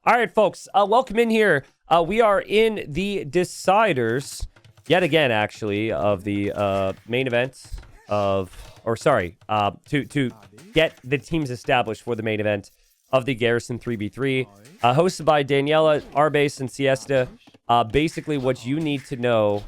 All right, folks, welcome in here. We are in the deciders yet again, actually, of the main event to get the teams established for the main event of the Garrison 3v3, hosted by Daniela, Arbase, and Sieste. Basically, what you need to know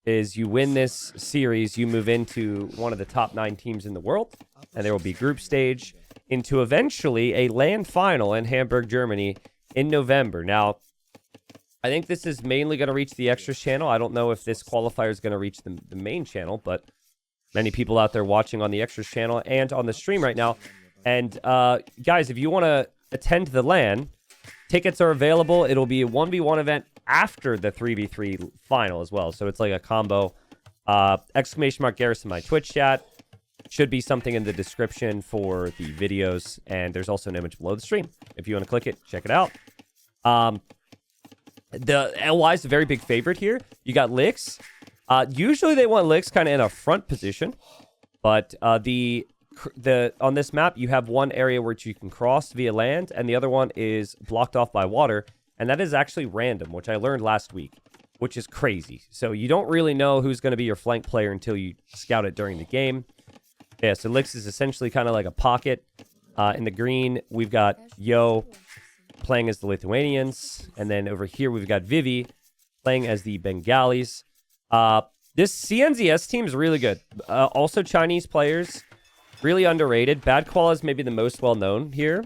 is you win this series, you move into one of the top 9 teams in the world, and there will be group stage into eventually a LAN final in Hamburg, Germany in November. Now, I think this is mainly going to reach the extras channel. I don't know if this qualifier is going to reach the main channel, but many people out there watching on the extras channel and on the stream right now. And guys, if you want to attend the LAN, tickets are available. It'll be a 1v1 event after the 3v3 final as well. So it's like a combo. !Garrison, my Twitch chat. Should be something in the description for the videos. And there's also an image below the stream. If you want to click it, check it out. The LY is a very big favorite here. You got Licks. Usually they want Licks kind of in a front position. But on this map, you have one area which you can cross via land, and the other one is blocked off by water. And that is actually random, which I learned last week, which is crazy. So you don't really know who's going to be your flank player until you scout it during the game. Yeah, so Licks is essentially kind of like a pocket. In the green, we've got Yo playing as the Lithuanians. And then over here, we've got Vivi playing as the Bengalis. This CNZS team is really good. Also Chinese players, really underrated. Bad Koala is maybe the most well-known here.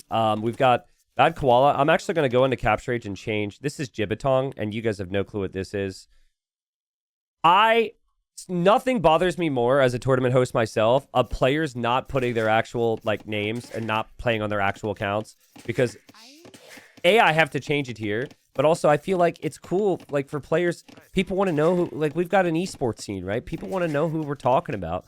We've got Bad Koala. I'm actually going to go into Capture Age and change. This is Jibitong, and you guys have no clue what this is. Nothing bothers me more as a tournament host myself of players not putting their actual names and not playing on their actual accounts, because I have to change it here, but also I feel like it's cool for players. People want to know who, we've got an esports scene, right? People want to know who we're talking about.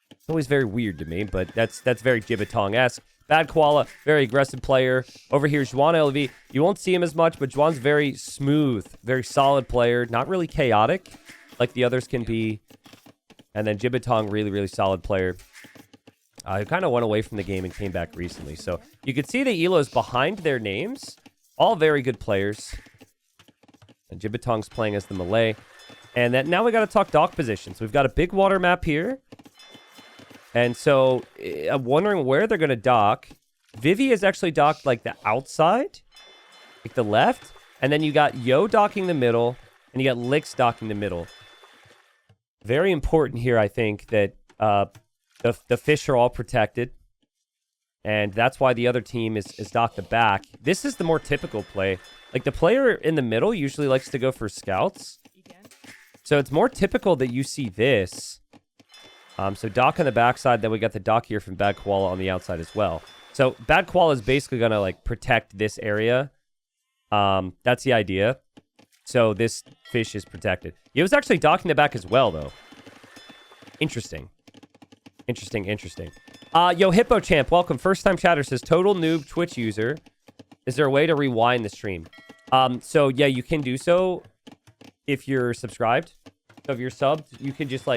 It's always very weird to me, but that's very Jibitong-esque. Bad Koala, very aggressive player. Over here, Juan LV. You won't see him as much, but Juan's very smooth, very solid player. Not really chaotic like the others can be. And then Jibitong, really, really solid player. Who kind of went away from the game and came back recently. So you could see the Elos behind their names. All very good players. And Jibitong's playing as the Malay. And now we got to talk dock positions. We've got a big water map here. And so I'm wondering where they're going to dock. Vivi is actually docked the outside, the left. And then you got Yo docking the middle, and you got Licks docking the middle. Very important here, I think, that the fish are all protected. And that's why the other team is docked the back. This is the more typical play. The player in the middle usually likes to go for scouts. So it's more typical that you see this. So dock on the backside, then we got the dock here from Bad Koala on the outside as well. So Bad Koala is basically going to protect this area. That's the idea. So this fish is protected. It was actually docking the back as well, though. Interesting. Interesting. Yo, Hippo Champ, welcome. First time chatter says, total noob Twitch user. Is there a way to rewind the stream? So yeah, you can do so if you're subscribed. So if you're subbed, you can just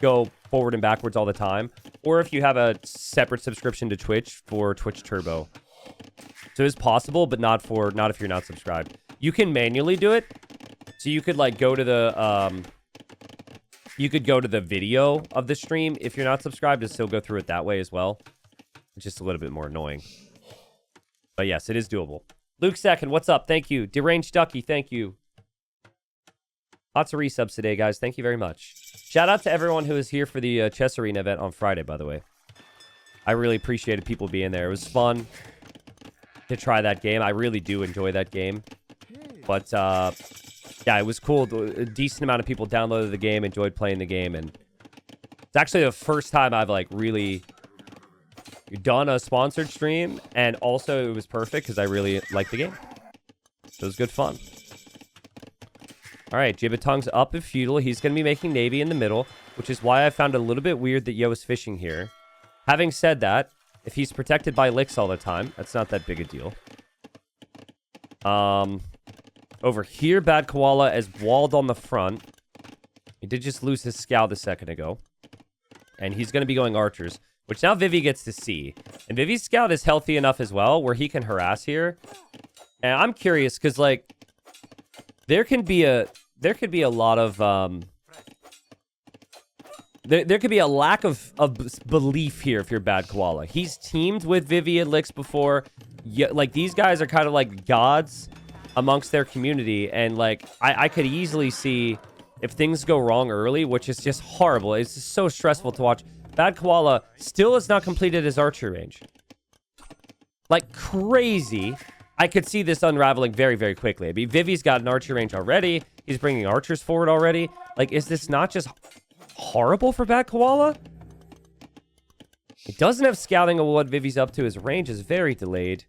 go forward and backwards all the time. Or if you have a separate subscription to Twitch for Twitch Turbo. So it's possible, but not if you're not subscribed. You can manually do it. So you could go to the video of the stream if you're not subscribed and still go through it that way as well. It's just a little bit more annoying. But yes, it is doable. Luke Second, what's up? Thank you. Deranged Ducky, thank you. Lots of resubs today, guys. Thank you very much. Shout out to everyone who was here for the Chess Arena event on Friday, by the way. I really appreciated people being there. It was fun to try that game. I really do enjoy that game. But, yeah, it was cool. A decent amount of people downloaded the game, enjoyed playing the game, and it's actually the first time I've, really done a sponsored stream, and also it was perfect because I really liked the game. So it was good fun. All right, Jibitong's up in Feudal. He's going to be making Navy in the middle, which is why I found it a little bit weird that Yo is fishing here. Having said that, if he's protected by Licks all the time, that's not that big a deal. Over here, Bad Koala is walled on the front. He did just lose his scout a second ago. And he's going to be going archers. which now Vivi gets to see. And Vivi's scout is healthy enough as well where he can harass here. And I'm curious because, like, there could be a lot of there could be a lack of belief here if you're Bad Koala. He's teamed with Vivi and Lix before. Yeah, like, these guys are kind of like gods amongst their community, and like I could easily see if things go wrong early, which is just horrible. It's just so stressful to watch. Bad Koala still has not completed his archery range. Like, crazy. I could see this unraveling very, very quickly. I mean, Vivi's got an archery range already. He's bringing archers forward already. Like, is this not just horrible for Bad Koala? He doesn't have scouting of what Vivi's up to. His range is very delayed.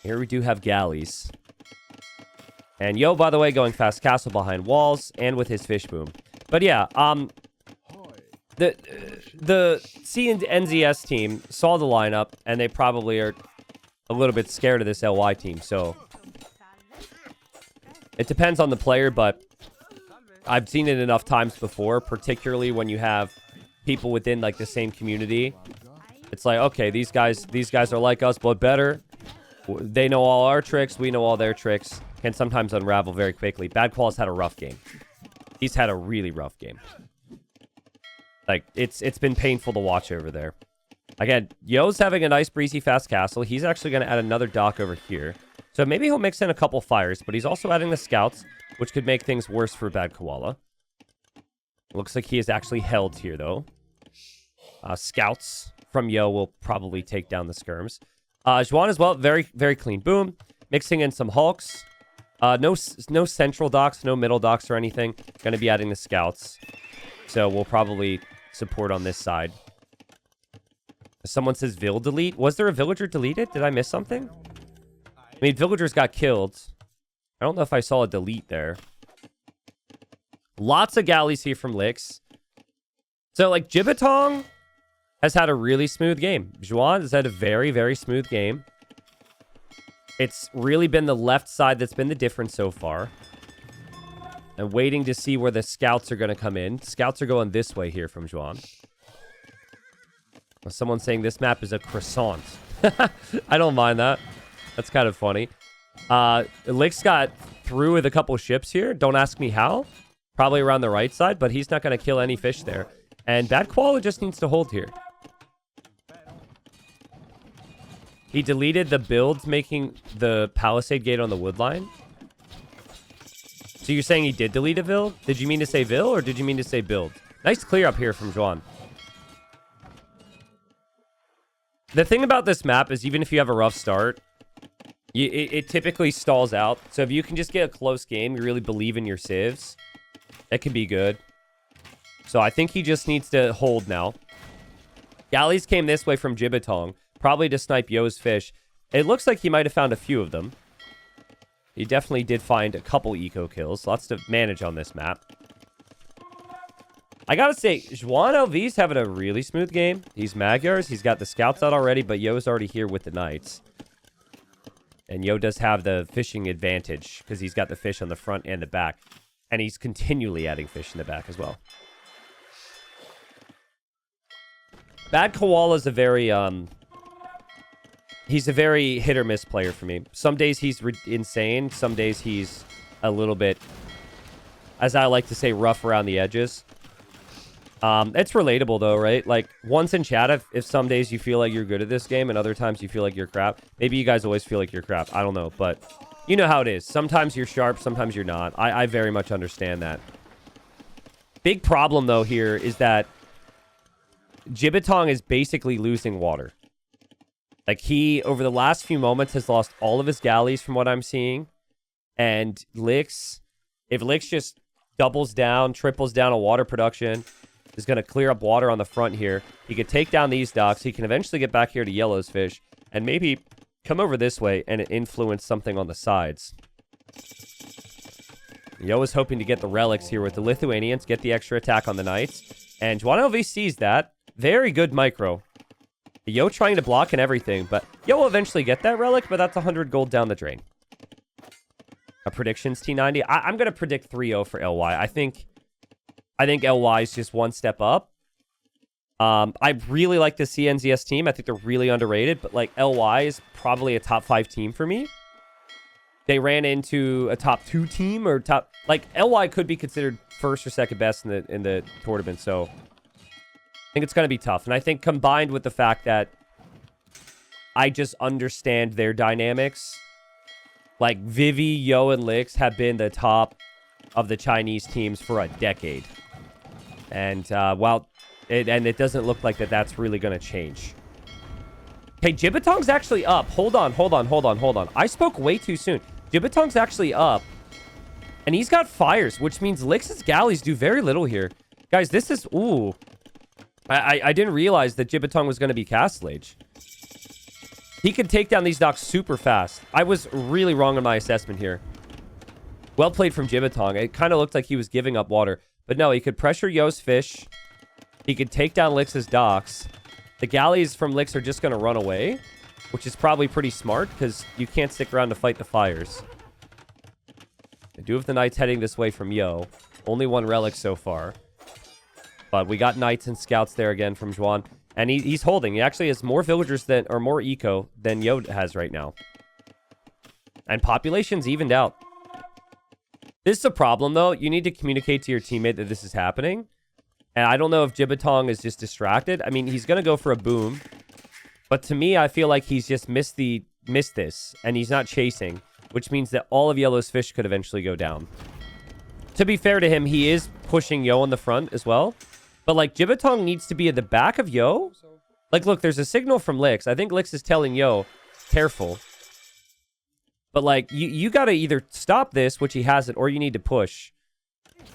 Here we do have galleys. And Yo, by the way, going fast castle behind walls and with his fish boom. But yeah, the CNZS team saw the lineup, and they probably are a little bit scared of this LY team. So it depends on the player, but I've seen it enough times before, particularly when you have people within like the same community. It's like, okay, these guys are like us, but better. They know all our tricks. We know all their tricks. Can sometimes unravel very quickly. Bad Koala's had a rough game. He's had a really rough game. Like, it's been painful to watch over there. Again, Yo's having a nice breezy fast castle. He's actually going to add another dock over here. So maybe he'll mix in a couple fires, but he's also adding the scouts, which could make things worse for Bad Koala. Looks like he is actually held here, though. Scouts from Yo will probably take down the skirms. Juan as well, very, very clean. Boom. Mixing in some hulks. No central docks, no middle docks or anything. Going to be adding the scouts. So we'll probably support on this side. Someone says Vill delete. Was there a villager deleted? Did I miss something? I mean, villagers got killed. I don't know if I saw a delete there. Lots of galleys here from Lix. So, like, Jibbatong has had a really smooth game. Juan has had a very, very smooth game. It's really been the left side that's been the difference so far. I'm waiting to see where the scouts are going to come in. Scouts are going this way here from Juan. Someone's saying this map is a croissant. I don't mind that. That's kind of funny. Lix got through with a couple ships here. Don't ask me how. Probably around the right side, but he's not going to kill any fish there. And Bad Koala just needs to hold here. He deleted the builds making the palisade gate on the wood line. So you're saying he did delete a build? Did you mean to say Vill or did you mean to say build? Nice clear up here from Juan. The thing about this map is even if you have a rough start, it typically stalls out. So if you can just get a close game, you really believe in your civs, it can be good. So I think he just needs to hold now. Galleys came this way from Jibbatong, probably to snipe Yo's fish. It looks like he might have found a few of them. He definitely did find a couple eco kills. Lots to manage on this map. I gotta say, Juan LV's having a really smooth game. He's Magyars. He's got the scouts out already, but Yo's already here with the knights. And Yo does have the fishing advantage because he's got the fish on the front and the back. And he's continually adding fish in the back as well. Bad Koala's a very, he's a very hit or miss player for me. Some days he's insane. Some days he's a little bit, as I like to say, rough around the edges. It's relatable though, right? Like, once in chat, if some days you feel like you're good at this game and other times you feel like you're crap. Maybe you guys always feel like you're crap. I don't know, but you know how it is. Sometimes you're sharp, sometimes you're not. I very much understand that. Big problem though here is that Jibbatong is basically losing water. Like, he, over the last few moments, has lost all of his galleys from what I'm seeing. And Lix, if Lix just doubles down, triples down on water production, is going to clear up water on the front here. He could take down these docks. He can eventually get back here to Yellow's fish. And maybe come over this way and influence something on the sides. Yo is hoping to get the relics here with the Lithuanians, get the extra attack on the knights. And Juan LV sees that. Very good micro. Yo trying to block and everything, but Yo will eventually get that relic, but that's 100 gold down the drain. A predictions, T90. I'm going to predict 3-0 for LY. I think LY is just one step up. I really like the CNZS team. I think they're really underrated, but like LY is probably a top 5 team for me. They ran into a top 2 team or top, like LY could be considered first or second best in the tournament. So I think it's going to be tough. And I think combined with the fact that I just understand their dynamics, like Vivi, Yo, and Lix have been the top of the Chinese teams for a decade. And it doesn't look like that's really going to change. Okay, Jibbatong's actually up. Hold on. I spoke way too soon. Jibbatong's actually up. And he's got fires, which means Lix's galleys do very little here. Guys, this is... Ooh. I didn't realize that Jibbatong was going to be Castle Age. He could take down these docks super fast. I was really wrong on my assessment here. Well played from Jibbatong. It kind of looked like he was giving up water. But no, he could pressure Yo's fish. He could take down Lix's docks. The galleys from Lix are just going to run away, which is probably pretty smart because you can't stick around to fight the fires. I do have the knights heading this way from Yo. Only 1 relic so far. But we got knights and scouts there again from Zhuan. And he's holding. He actually has more villagers or more eco than Yo has right now. And population's evened out. This is a problem, though. You need to communicate to your teammate that this is happening. And I don't know if Jibbatong is just distracted. I mean, he's going to go for a boom. But to me, I feel like he's just missed this. And he's not chasing. Which means that all of Yellow's fish could eventually go down. To be fair to him, he is pushing Yo on the front as well. But, like, Jibbatong needs to be at the back of Yo. Like, look, there's a signal from Lix. I think Lix is telling Yo, careful. But, like, you got to either stop this, which he hasn't, or you need to push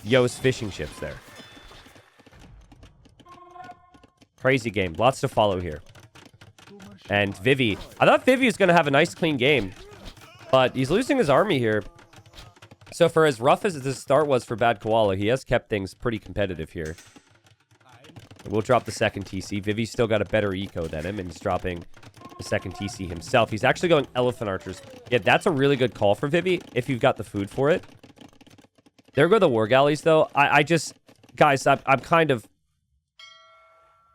Yo's fishing ships there. Crazy game. Lots to follow here. And Vivi. I thought Vivi was going to have a nice, clean game. But he's losing his army here. So for as rough as the start was for Bad Koala, he has kept things pretty competitive here. We'll drop the second TC. Vivi's still got a better eco than him, and he's dropping the second TC himself. He's actually going Elephant Archers. Yeah, that's a really good call for Vivi, if you've got the food for it. There go the War Galleys, though. I just... Guys, I'm kind of...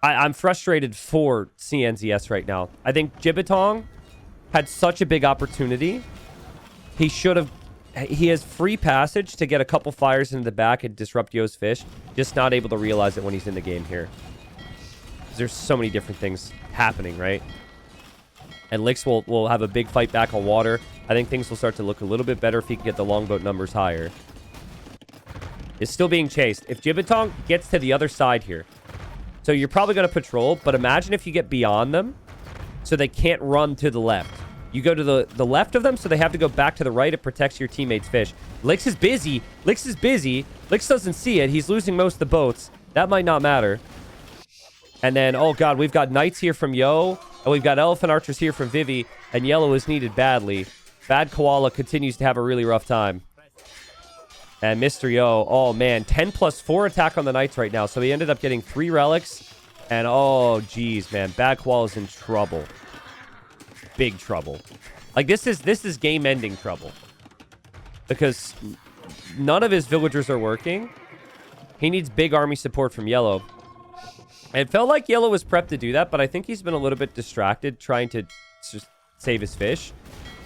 I'm frustrated for CNZS right now. I think Jibbatong had such a big opportunity. He should have... He has free passage to get a couple fires in the back and disrupt Yo's fish. Just not able to realize it when he's in the game here. There's so many different things happening, right? And Lix will have a big fight back on water. I think things will start to look a little bit better if he can get the longboat numbers higher. It's still being chased. If Jibbatong gets to the other side here. So you're probably going to patrol, but imagine if you get beyond them so they can't run to the left. You go to the left of them, so they have to go back to the right. It protects your teammates' fish. Lix is busy. Lix is busy. Lix doesn't see it. He's losing most of the boats. That might not matter. And then, oh god, we've got knights here from Yo. And we've got elephant archers here from Vivi. And Yellow is needed badly. Bad Koala continues to have a really rough time. And Mr. Yo, oh man, 10+4 attack on the knights right now. So he ended up getting 3 relics. And oh, geez, man. Bad Koala's in trouble. Big trouble. Like, this is game-ending trouble. Because none of his villagers are working. He needs big army support from Yellow. It felt like Yellow was prepped to do that, but I think he's been a little bit distracted trying to just save his fish.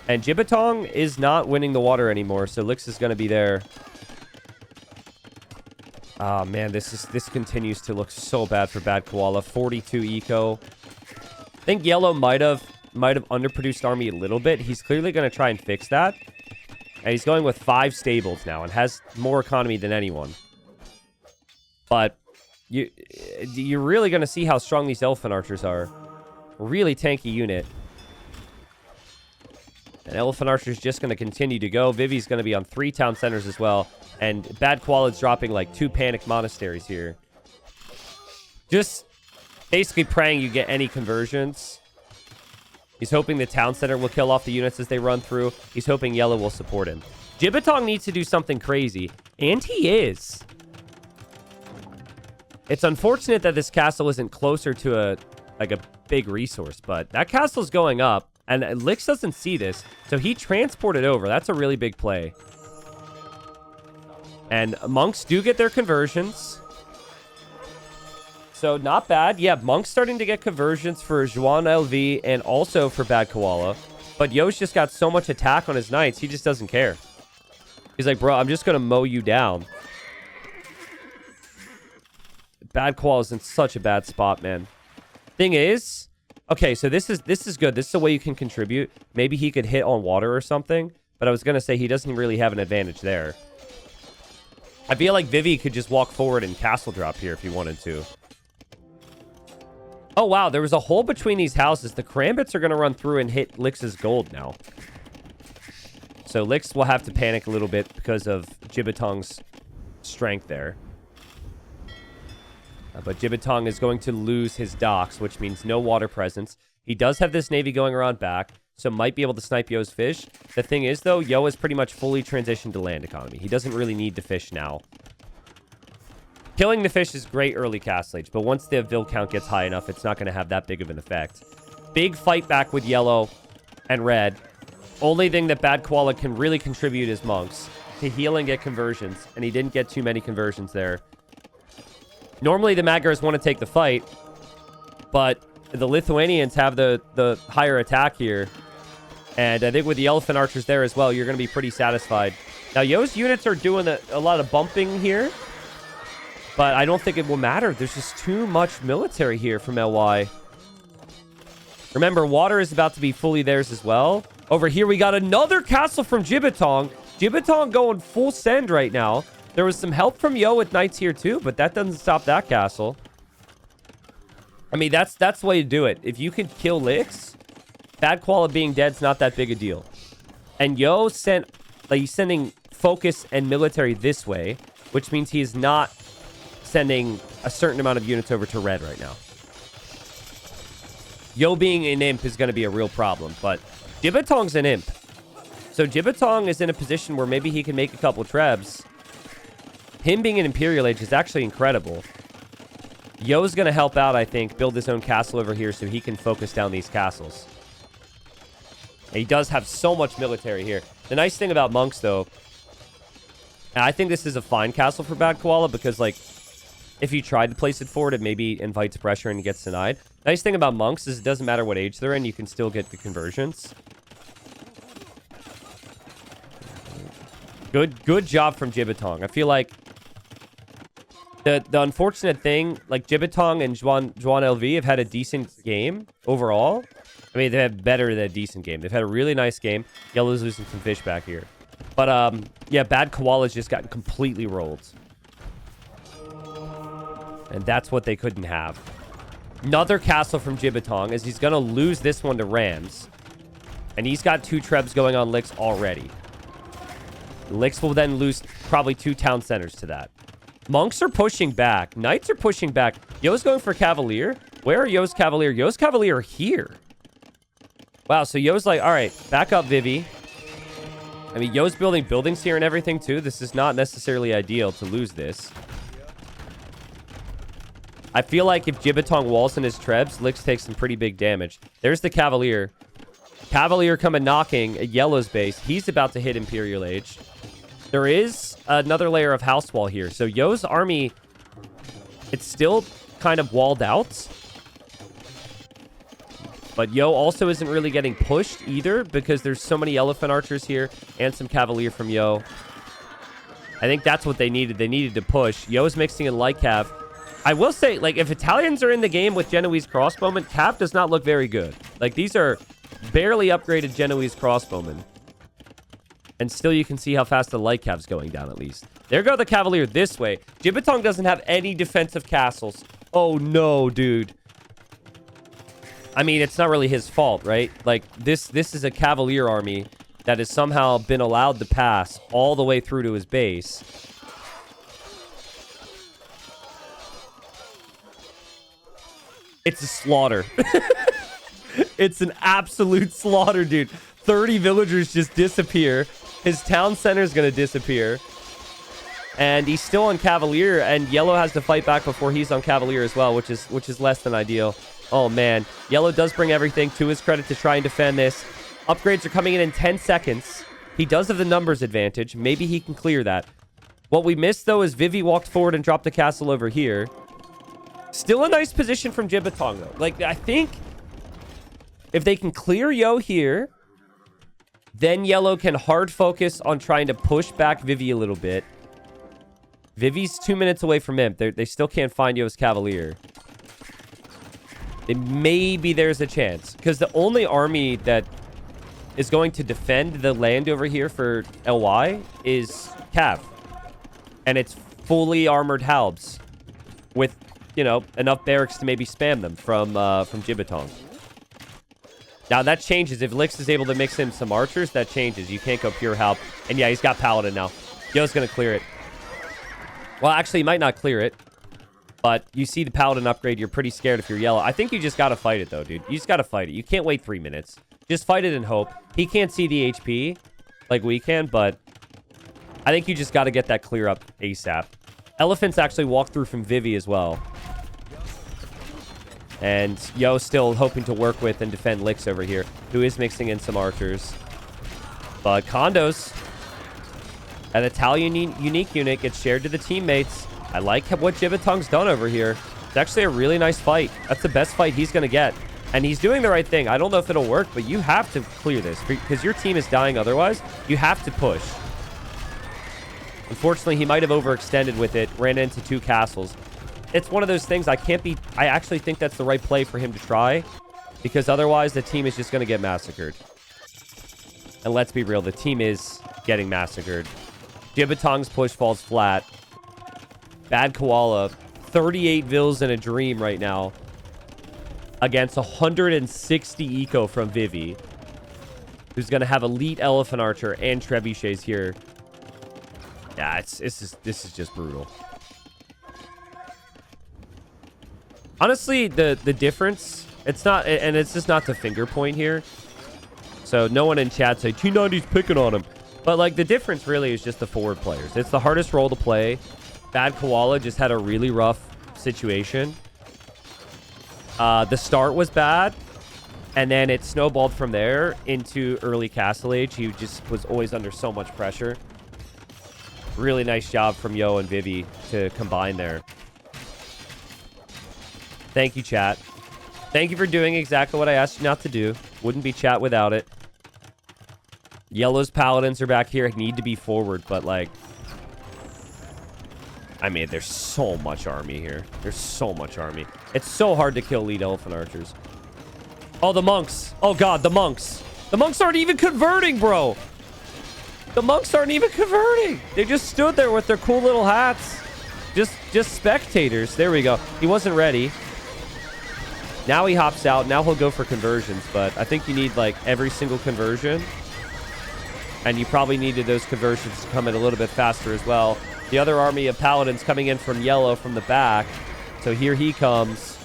And Jibbatong is not winning the water anymore, so Lix is going to be there. Oh, man, this continues to look so bad for Bad Koala. 42 eco. I think Yellow might have underproduced army a little bit. He's clearly going to try and fix that. And he's going with 5 stables now and has more economy than anyone. But you're really going to see how strong these elephant archers are. Really tanky unit. And elephant archer's just going to continue to go. Vivi's going to be on 3 town centers as well. And Bad Koala's dropping like 2 panic monasteries here. Just basically praying you get any conversions. He's hoping the town center will kill off the units as they run through. He's hoping Yellow will support him. Jibbatong needs to do something crazy. And he is. It's unfortunate that this castle isn't closer to a big resource. But that castle's going up. And Lix doesn't see this. So he transported over. That's a really big play. And monks do get their conversions. So not bad. Yeah, Monk's starting to get conversions for Juan LV and also for Bad Koala. But Yo's just got so much attack on his knights, he just doesn't care. He's like, bro, I'm just going to mow you down. Bad Koala's in such a bad spot, man. Thing is, okay, so this is good. This is a way you can contribute. Maybe he could hit on water or something. But I was going to say he doesn't really have an advantage there. I feel like Vivi could just walk forward and castle drop here if he wanted to. Oh, wow. There was a hole between these houses. The Karambits are going to run through and hit Lix's gold now. So Lix will have to panic a little bit because of Jibitong's strength there. But Jibitong is going to lose his docks, which means no water presence. He does have this navy going around back, so might be able to snipe Yo's fish. The thing is, though, Yo is pretty much fully transitioned to land economy. He doesn't really need to fish now. Killing the fish is great early castle age, but once the Vil count gets high enough, it's not going to have that big of an effect. Big fight back with yellow and red. Only thing that Bad Koala can really contribute is monks to heal and get conversions, and he didn't get too many conversions there. Normally, the Magyars want to take the fight, but the Lithuanians have the higher attack here. And I think with the Elephant Archers there as well, you're going to be pretty satisfied. Now, Yo's units are doing a lot of bumping here. But I don't think it will matter. There's just too much military here from LY. Remember, water is about to be fully theirs as well. Over here, we got another castle from Jibitong. Jibitong going full send right now. There was some help from Yo with knights here too, but that doesn't stop that castle. I mean, that's the way to do it. If you can kill Lix, Bad Koala being dead's not that big a deal. And Yo he's sending focus and military this way, which means he is not sending a certain amount of units over to red right now. Yo being an imp is going to be a real problem, but Jibitong's an imp. So Jibitong is in a position where maybe he can make a couple trebs. Him being an Imperial Age is actually incredible. Yo's going to help out, I think, build his own castle over here so he can focus down these castles. And he does have so much military here. The nice thing about monks, though, and I think this is a fine castle for Bad Koala because, like, if you tried to place it forward, it maybe invites pressure and gets denied. Nice thing about monks is it doesn't matter what age they're in, you can still get the conversions. Good job from Jibitong. I feel like the unfortunate thing, like Jibitong and Juan LV have had a decent game overall. I mean, they have better than a decent game. They've had a really nice game. Yellow's losing some fish back here. But, yeah, Bad Koala's just gotten completely rolled. And that's what they couldn't have. Another castle from Jibitong as he's going to lose this one to Rams. And he's got 2 trebs going on Lix already. Lix will then lose probably 2 town centers to that. Monks are pushing back. Knights are pushing back. Yo's going for Cavalier. Where are Yo's Cavalier? Yo's Cavalier are here. Wow, so Yo's like, all right, back up, Vivi. I mean, Yo's building buildings here and everything, too. This is not necessarily ideal to lose this. I feel like if Jibitong walls in his trebs, Lix takes some pretty big damage. There's the Cavalier. Cavalier coming knocking at Yellow's base. He's about to hit Imperial Age. There is another layer of house wall here. So Yo's army, it's still kind of walled out. But Yo also isn't really getting pushed either because there's so many Elephant Archers here and some Cavalier from Yo. I think that's what they needed. They needed to push. Yo's mixing in light cav. I will say, like, if Italians are in the game with Genoese crossbowmen, cav does not look very good. Like, these are barely upgraded Genoese crossbowmen. And still you can see how fast the light cav's going down at least. There go the Cavalier this way. Jibitong doesn't have any defensive castles. Oh no, dude. I mean, it's not really his fault, right? Like, this is a Cavalier army that has somehow been allowed to pass all the way through to his base. It's a slaughter. It's an absolute slaughter, dude. 30 villagers just disappear. His town center is going to disappear. And he's still on Cavalier, and Yellow has to fight back before he's on Cavalier as well, which is less than ideal. Oh, man. Yellow does bring everything to his credit to try and defend this. Upgrades are coming in 10 seconds. He does have the numbers advantage. Maybe he can clear that. What we missed, though, is Vivi walked forward and dropped the castle over here. Still a nice position from Jibbatong, though. Like, I think if they can clear Yo here, then Yellow can hard focus on trying to push back Vivi a little bit. Vivi's 2 minutes away from Imp. They still can't find Yo's Cavalier. Maybe there's a chance. Because the only army that is going to defend the land over here for LY is Cav. And it's fully armored halbs with, you know, enough barracks to maybe spam them from Jibbatong. Now, that changes. If Lix is able to mix in some archers, that changes. You can't go pure halb. And yeah, he's got Paladin now. Yo's going to clear it. Well, actually, he might not clear it. But you see the Paladin upgrade. You're pretty scared if you're Yellow. I think you just got to fight it, though, dude. You just got to fight it. You can't wait 3 minutes. Just fight it and hope. He can't see the HP like we can, but I think you just got to get that clear up ASAP. Elephants actually walked through from Vivi as well. And Yo still hoping to work with and defend Lix over here, who is mixing in some archers. But condos. An Italian unique unit gets shared to the teammates. I like what Jibbatong's done over here. It's actually a really nice fight. That's the best fight he's going to get. And he's doing the right thing. I don't know if it'll work, but you have to clear this because your team is dying otherwise. You have to push. Unfortunately, he might have overextended with it. Ran into 2 castles. It's one of those things I actually think that's the right play for him to try because otherwise the team is just going to get massacred. And let's be real, the team is getting massacred. Jibbatong's push falls flat. Bad Koala, 38 Vils in a dream right now against 160 eco from Vivi, who's going to have elite Elephant Archer and Trebuchets here. Yeah, this is just brutal. Honestly, the difference, it's not, and it's just not to finger point here. So no one in chat say T90's picking on him. But like the difference really is just the forward players. It's the hardest role to play. Bad Koala just had a really rough situation. The start was bad. And then it snowballed from there into early Castle Age. He just was always under so much pressure. Really nice job from Yo and Vivi to combine there. Thank you, chat. Thank you for doing exactly what I asked you not to do. Wouldn't be chat without it. Yellow's Paladins are back here. Need to be forward, but like... I mean, there's so much army here. There's so much army. It's so hard to kill lead Elephant Archers. Oh, the monks. Oh, God, the monks. The monks aren't even converting, bro. The monks aren't even converting. They just stood there with their cool little hats. Just spectators. There we go. He wasn't ready. Now he hops out. Now he'll go for conversions. But I think you need, like, every single conversion. And you probably needed those conversions to come in a little bit faster as well. The other army of Paladins coming in from Yellow from the back. So here he comes.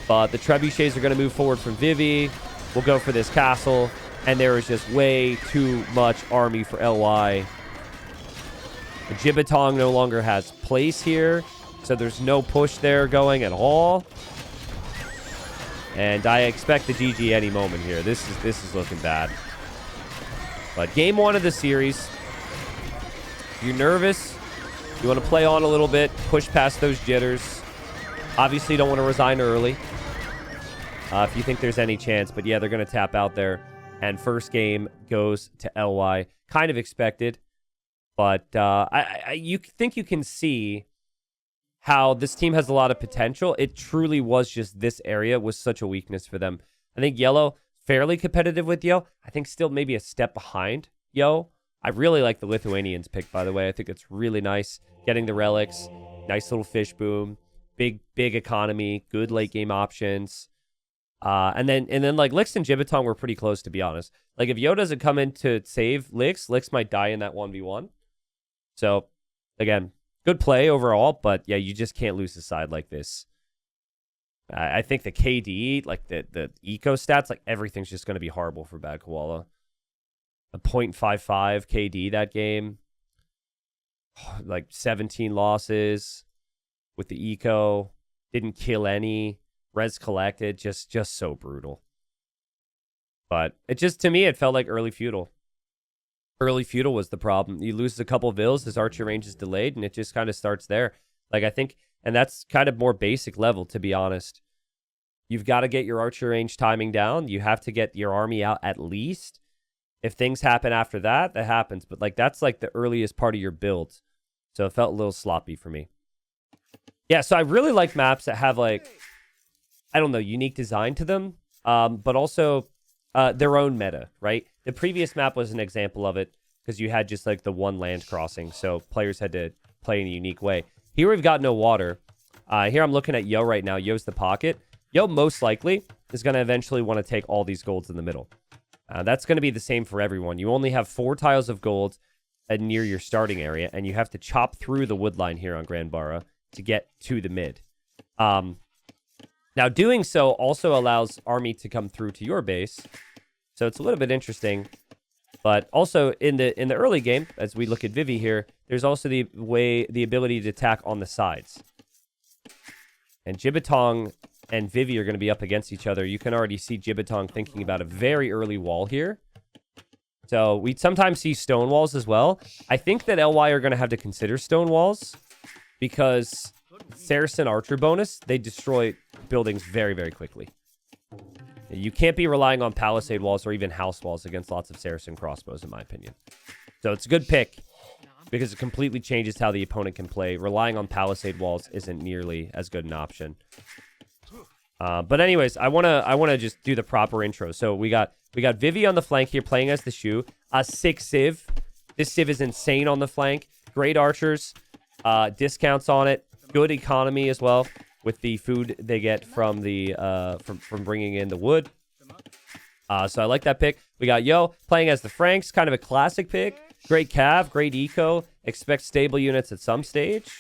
But the Trebuchets are going to move forward from Vivi. We'll go for this castle. And there is just way too much army for LY. The Jibbatong no longer has place here. So there's no push there going at all. And I expect the GG any moment here. This is looking bad. But game 1 of the series. You're nervous. You want to play on a little bit. Push past those jitters. Obviously, you don't want to resign early. If you think there's any chance. But yeah, they're going to tap out there. And first game goes to LY. Kind of expected. But you think you can see how this team has a lot of potential. It truly was just this area was such a weakness for them. I think Yellow, fairly competitive with Yo. I think still maybe a step behind Yo. I really like the Lithuanians pick, by the way. I think it's really nice. Getting the relics. Nice little fish boom. Big economy. Good late game options. And then like Lix and Jibbatong were pretty close, to be honest. Like if Yo doesn't come in to save Lix, Lix might die in that 1v1. So again, good play overall, but yeah, you just can't lose a side like this. I think the KD, like the eco stats, like everything's just going to be horrible for Bad Koala. A 0.55 KD that game. Like 17 losses with the eco. Didn't kill any. Res collected. Just so brutal. But it just, to me, it felt like early feudal. Early feudal was the problem. You lose a couple vills, his archer range is delayed, and it just kind of starts there. Like, I think And that's kind of more basic level, to be honest. You've got to get your archer range timing down. You have to get your army out at least. If things happen after that, that happens. But like that's like the earliest part of your build. So it felt a little sloppy for me. Yeah, so I really like maps that have like, I don't know, unique design to them. But also their own meta, right? The previous map was an example of it because you had just like the one land crossing. So players had to play in a unique way. Here we've got no water. Here I'm looking at Yo right now. Yo's the pocket. Yo most likely is going to eventually want to take all these golds in the middle. That's going to be the same for everyone. You only have 4 tiles of gold near your starting area, and you have to chop through the wood line here on Grand Barra to get to the mid. Now, doing so also allows army to come through to your base, so it's a little bit interesting. But also in the early game, as we look at Vivi here, there's also the ability to attack on the sides. And Jibitong and Vivi are going to be up against each other. You can already see Jibitong thinking about a very early wall here. So we sometimes see stone walls as well. I think that LY are going to have to consider stone walls because Saracen archer bonus, they destroy buildings very, very quickly. You can't be relying on palisade walls or even house walls against lots of Saracen crossbows, in my opinion. So it's a good pick because it completely changes how the opponent can play. Relying on palisade walls isn't nearly as good an option. But anyways, I wanna just do the proper intro. So we got Vivi on the flank here playing as the Shu. A 6 Civ. This Civ is insane on the flank. Great archers. Discounts on it. Good economy as well with the food they get from the from bringing in the wood. So I like that pick. We got Yo playing as the Franks. Kind of a classic pick. Great cav. Great eco. Expect stable units at some stage.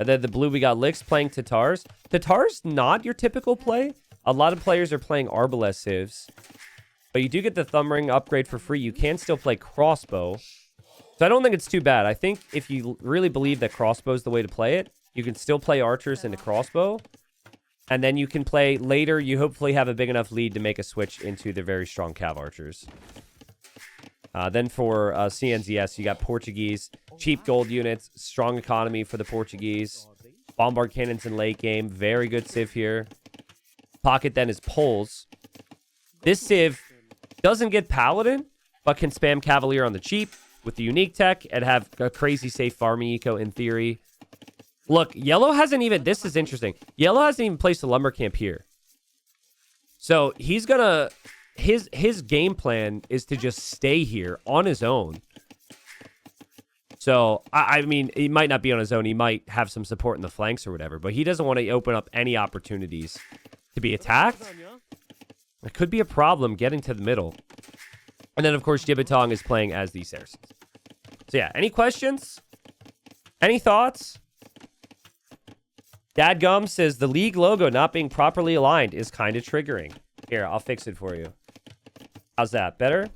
And then the blue, we got Lix playing Tatars. Tatars, not your typical play. A lot of players are playing Arbalest civs. But you do get the thumb ring upgrade for free. You can still play crossbow. So I don't think it's too bad. I think if you really believe that crossbow is the way to play it, you can still play archers into crossbow. And then you can play later. You hopefully have a big enough lead to make a switch into the very strong cav archers. Then for CNZS, you got Portuguese, cheap gold units, strong economy for the Portuguese. Bombard cannons in late game, very good civ here. Pocket then is Poles. This civ doesn't get Paladin, but can spam Cavalier on the cheap with the unique tech and have a crazy safe farming eco in theory. Look, Yellow hasn't even, this is interesting. Yellow hasn't even placed a lumber camp here. So he's gonna... His game plan is to just stay here on his own. So, I mean, he might not be on his own. He might have some support in the flanks or whatever. But he doesn't want to open up any opportunities to be attacked. It could be a problem getting to the middle. And then, of course, Jibitong is playing as the Saracens. So, yeah. Any questions? Any thoughts? Dadgum says, the league logo not being properly aligned is kind of triggering. Here, I'll fix it for you. How's that? Better?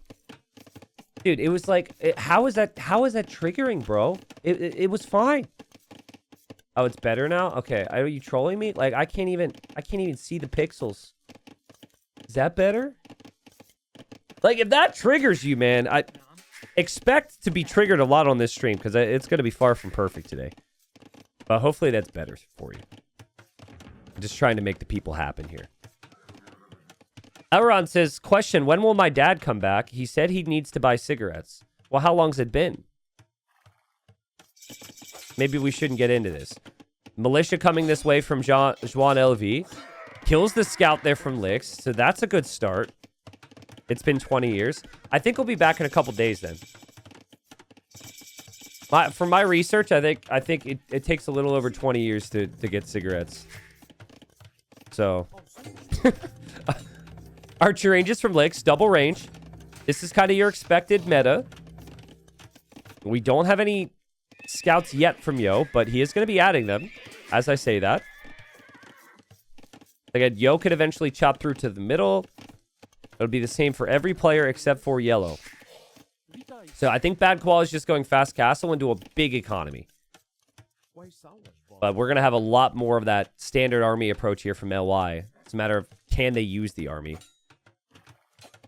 Dude, it was like, how is that triggering, bro? It was fine. Oh, it's better now? Okay. Are you trolling me? Like, I can't even see the pixels. Is that better? Like, if that triggers you, man, I expect to be triggered a lot on this stream because it's going to be far from perfect today. But hopefully that's better for you. I'm just trying to make the people happen here. Elron says, question, when will my dad come back? He said he needs to buy cigarettes. Well, how long's it been? Maybe we shouldn't get into this. Militia coming this way from Juan LV. Kills the scout there from Lix. So that's a good start. It's been 20 years. I think we'll be back in a couple days then. From my research, I think it takes a little over 20 years to get cigarettes. So... Archer ranges from Lix, double range. This is kind of your expected meta. We don't have any scouts yet from Yo, but he is going to be adding them as I say that. Again, Yo could eventually chop through to the middle. It'll be the same for every player except for Yellow. So I think Bad Qual is just going fast castle into a big economy. But we're going to have a lot more of that standard army approach here from LY. It's a matter of can they use the army.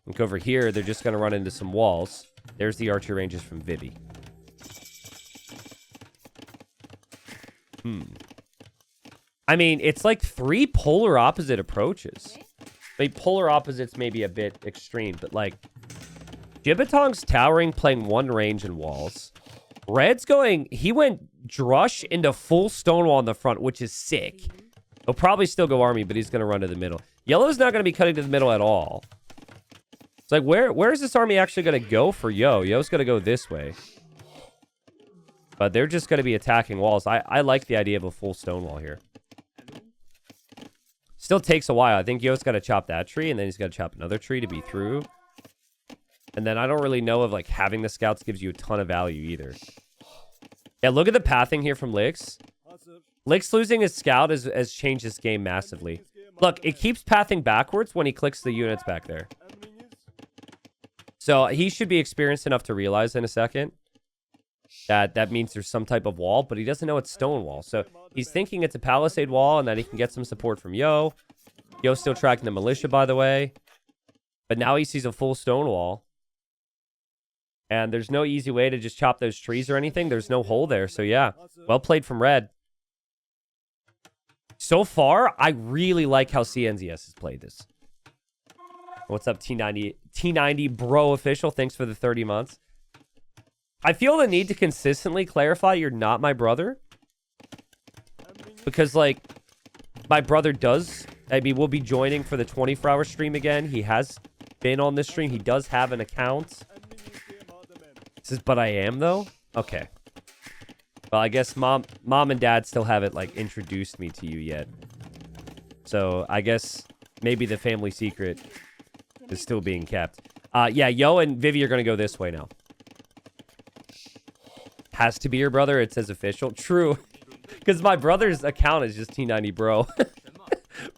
Look over here, they're just going to run into some walls. There's the archer ranges from Vivi. I mean, it's like 3 polar opposite approaches. I mean, polar opposites may be a bit extreme, but like Gibbetong's towering, playing 1 range and walls. Red's going, he went Drush into full Stonewall in the front, which is sick. He'll probably still go army, but he's going to run to the middle. Yellow's not going to be cutting to the middle at all. It's like, where is this army actually going to go for Yo? Yo's going to go this way. But they're just going to be attacking walls. I like the idea of a full Stonewall here. Still takes a while. I think Yo's got to chop that tree, and then he's got to chop another tree to be through. And then I don't really know if, like, having the scouts gives you a ton of value either. Yeah, look at the pathing here from Lix. Lix losing his scout has changed this game massively. Look, it keeps pathing backwards when he clicks the units back there. So he should be experienced enough to realize in a second that that means there's some type of wall, but he doesn't know it's stone wall. So he's thinking it's a palisade wall and that he can get some support from Yo. Yo's still tracking the militia, by the way. But now he sees a full stone wall. And there's no easy way to just chop those trees or anything. There's no hole there. So yeah, well played from Red. So far, I really like how CNZS has played this. What's up, T90 bro official? Thanks for the 30 months. I feel the need to consistently clarify you're not my brother. Because, like, my brother does... I mean, we'll be joining for the 24-hour stream again. He has been on this stream. He does have an account. This is, but I am, though? Okay. Well, I guess mom and dad still haven't, like, introduced me to you yet. So, I guess maybe the family secret is still being kept. Yeah, Yo and Vivi are going to go this way now. Has to be your brother. It says official. True. Because my brother's account is just T90 bro.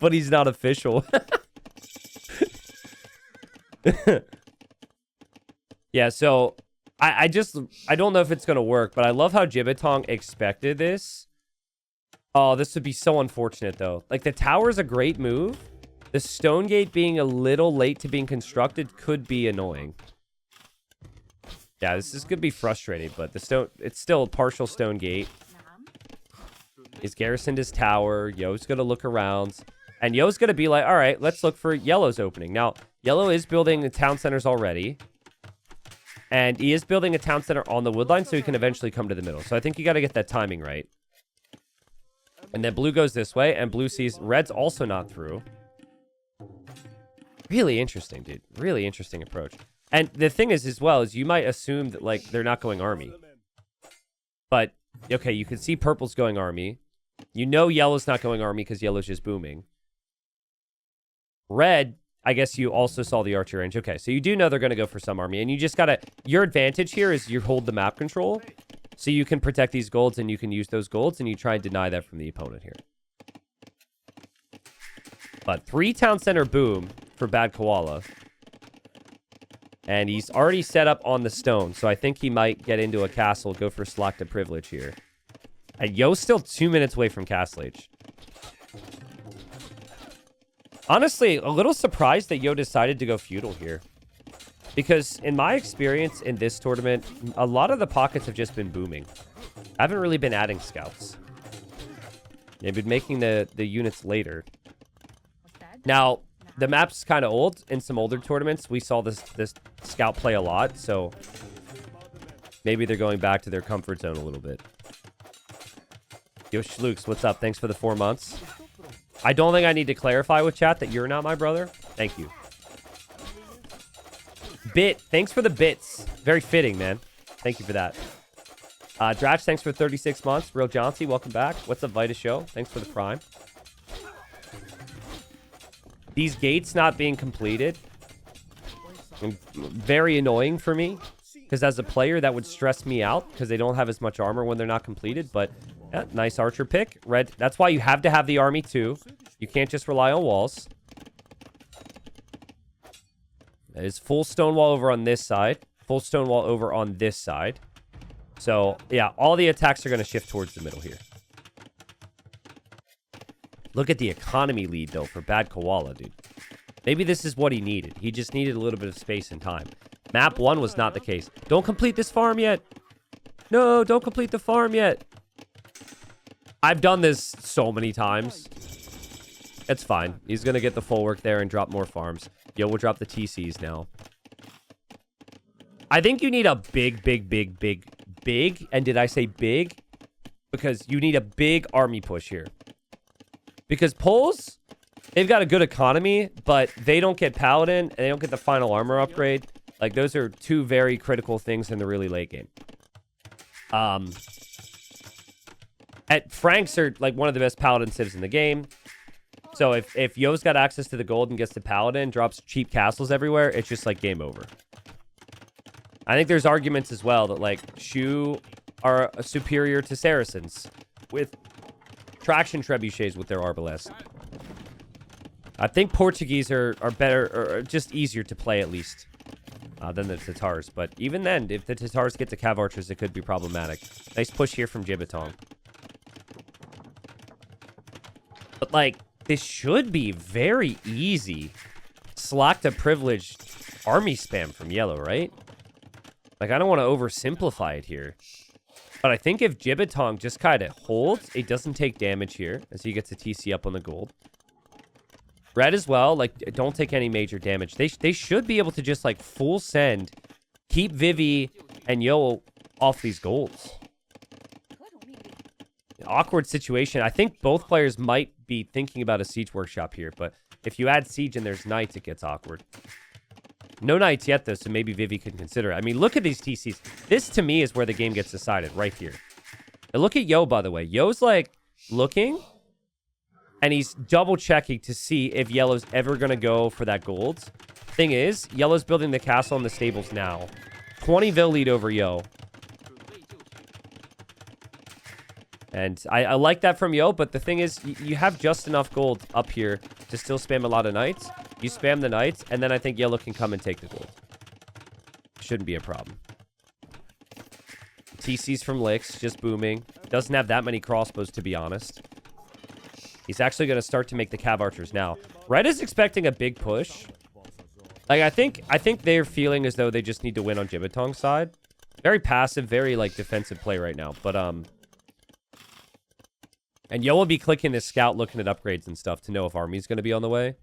But he's not official. Yeah, so I don't know if it's going to work, but I love how Gibbetong expected this. Oh, this would be so unfortunate, though. Like, the tower's a great move. The stone gate being a little late to being constructed could be annoying. Yeah, this is going to be frustrating, but it's still a partial stone gate. He's garrisoned his tower. Yo's going to look around. And Yo's going to be like, all right, let's look for Yellow's opening. Now, Yellow is building the town centers already. And he is building a town center on the woodline, so he can eventually come to the middle. So I think you got to get that timing right. And then Blue goes this way, and Blue sees Red's also not through. Really interesting, dude. Really interesting approach. And the thing is, as well, is you might assume that, like, they're not going army. But, okay, you can see Purple's going army. You know Yellow's not going army because Yellow's just booming. Red, I guess you also saw the archer range. Okay, so you do know they're going to go for some army. And you just got to... Your advantage here is you hold the map control. So you can protect these golds and you can use those golds. And you try and deny that from the opponent here. But 3 town center boom for Bad Koala. And he's already set up on the stone. So I think he might get into a castle, go for selective privilege here. And Yo's still 2 minutes away from Castle Age. Honestly, a little surprised that Yo decided to go feudal here. Because in my experience in this tournament, a lot of the pockets have just been booming. I haven't really been adding scouts. They've been making the units later. Now, the map's kind of old. In some older tournaments, we saw this scout play a lot. So maybe they're going back to their comfort zone a little bit. Yo, Schlukes, what's up? Thanks for the 4 months. I don't think I need to clarify with chat that you're not my brother. Thank you. Bit, thanks for the bits. Very fitting, man. Thank you for that. Dratch, thanks for 36 months. Real Johnsy, welcome back. What's up, Vita Show? Thanks for the prime. These gates not being completed, very annoying for me. Because as a player, that would stress me out. Because they don't have as much armor when they're not completed. But, yeah, nice archer pick. Red, that's why you have to have the army, too. You can't just rely on walls. That is full stone wall over on this side. Full stone wall over on this side. So, yeah, all the attacks are going to shift towards the middle here. Look at the economy lead, though, for Bad Koala, dude. Maybe this is what he needed. He just needed a little bit of space and time. Map 1 was not the case. Don't complete this farm yet. No, don't complete the farm yet. I've done this so many times. It's fine. He's going to get the full work there and drop more farms. Yo, we'll drop the TCs now. I think you need a big, and did I say big? Because you need a big army push here. Because Poles, they've got a good economy, but they don't get Paladin, and they don't get the final armor upgrade. Like, those are two very critical things in the really late game. Franks are, like, one of the best Paladin civs in the game. So if Yo's got access to the gold and gets the Paladin, drops cheap castles everywhere, it's just, like, game over. I think there's arguments as well that, like, Shu are superior to Saracens with traction trebuchets with their arbalest. I think Portuguese are better, or just easier to play at least, than the Tatars. But even then, if the Tatars get to Cav Archers, it could be problematic. Nice push here from Jibbatong. But, like, this should be very easy. Slack to privileged army spam from yellow, right? Like, I don't want to oversimplify it here. But I think if Jibbatong just kind of holds, it doesn't take damage here as he gets a TC up on the gold. Red as well, like, don't take any major damage. They should be able to just, like, full send, keep Vivi and Yo off these golds. Awkward situation. I think both players might be thinking about a siege workshop here, but if you add siege and there's knights, it gets awkward. No knights yet, though, so maybe Vivi could consider it. I mean, look at these TCs. This, to me, is where the game gets decided, right here. And look at Yo, by the way. Yo's, like, looking, and he's double-checking to see if Yellow's ever going to go for that gold. Thing is, Yellow's building the castle and the stables now. 20 Vil lead over Yo. And I like that from Yo, but the thing is, you have just enough gold up here to still spam a lot of knights. You spam the knights, and then I think Yellow can come and take the gold. Shouldn't be a problem. TC's from Licks, just booming. Doesn't have that many crossbows, to be honest. He's actually going to start to make the Cav Archers now. Red is expecting a big push. Like, I think they're feeling as though they just need to win on Jibbatong's side. Very passive, very, like, defensive play right now. But, and Yo will be clicking this scout, looking at upgrades and stuff to know if army's going to be on the way.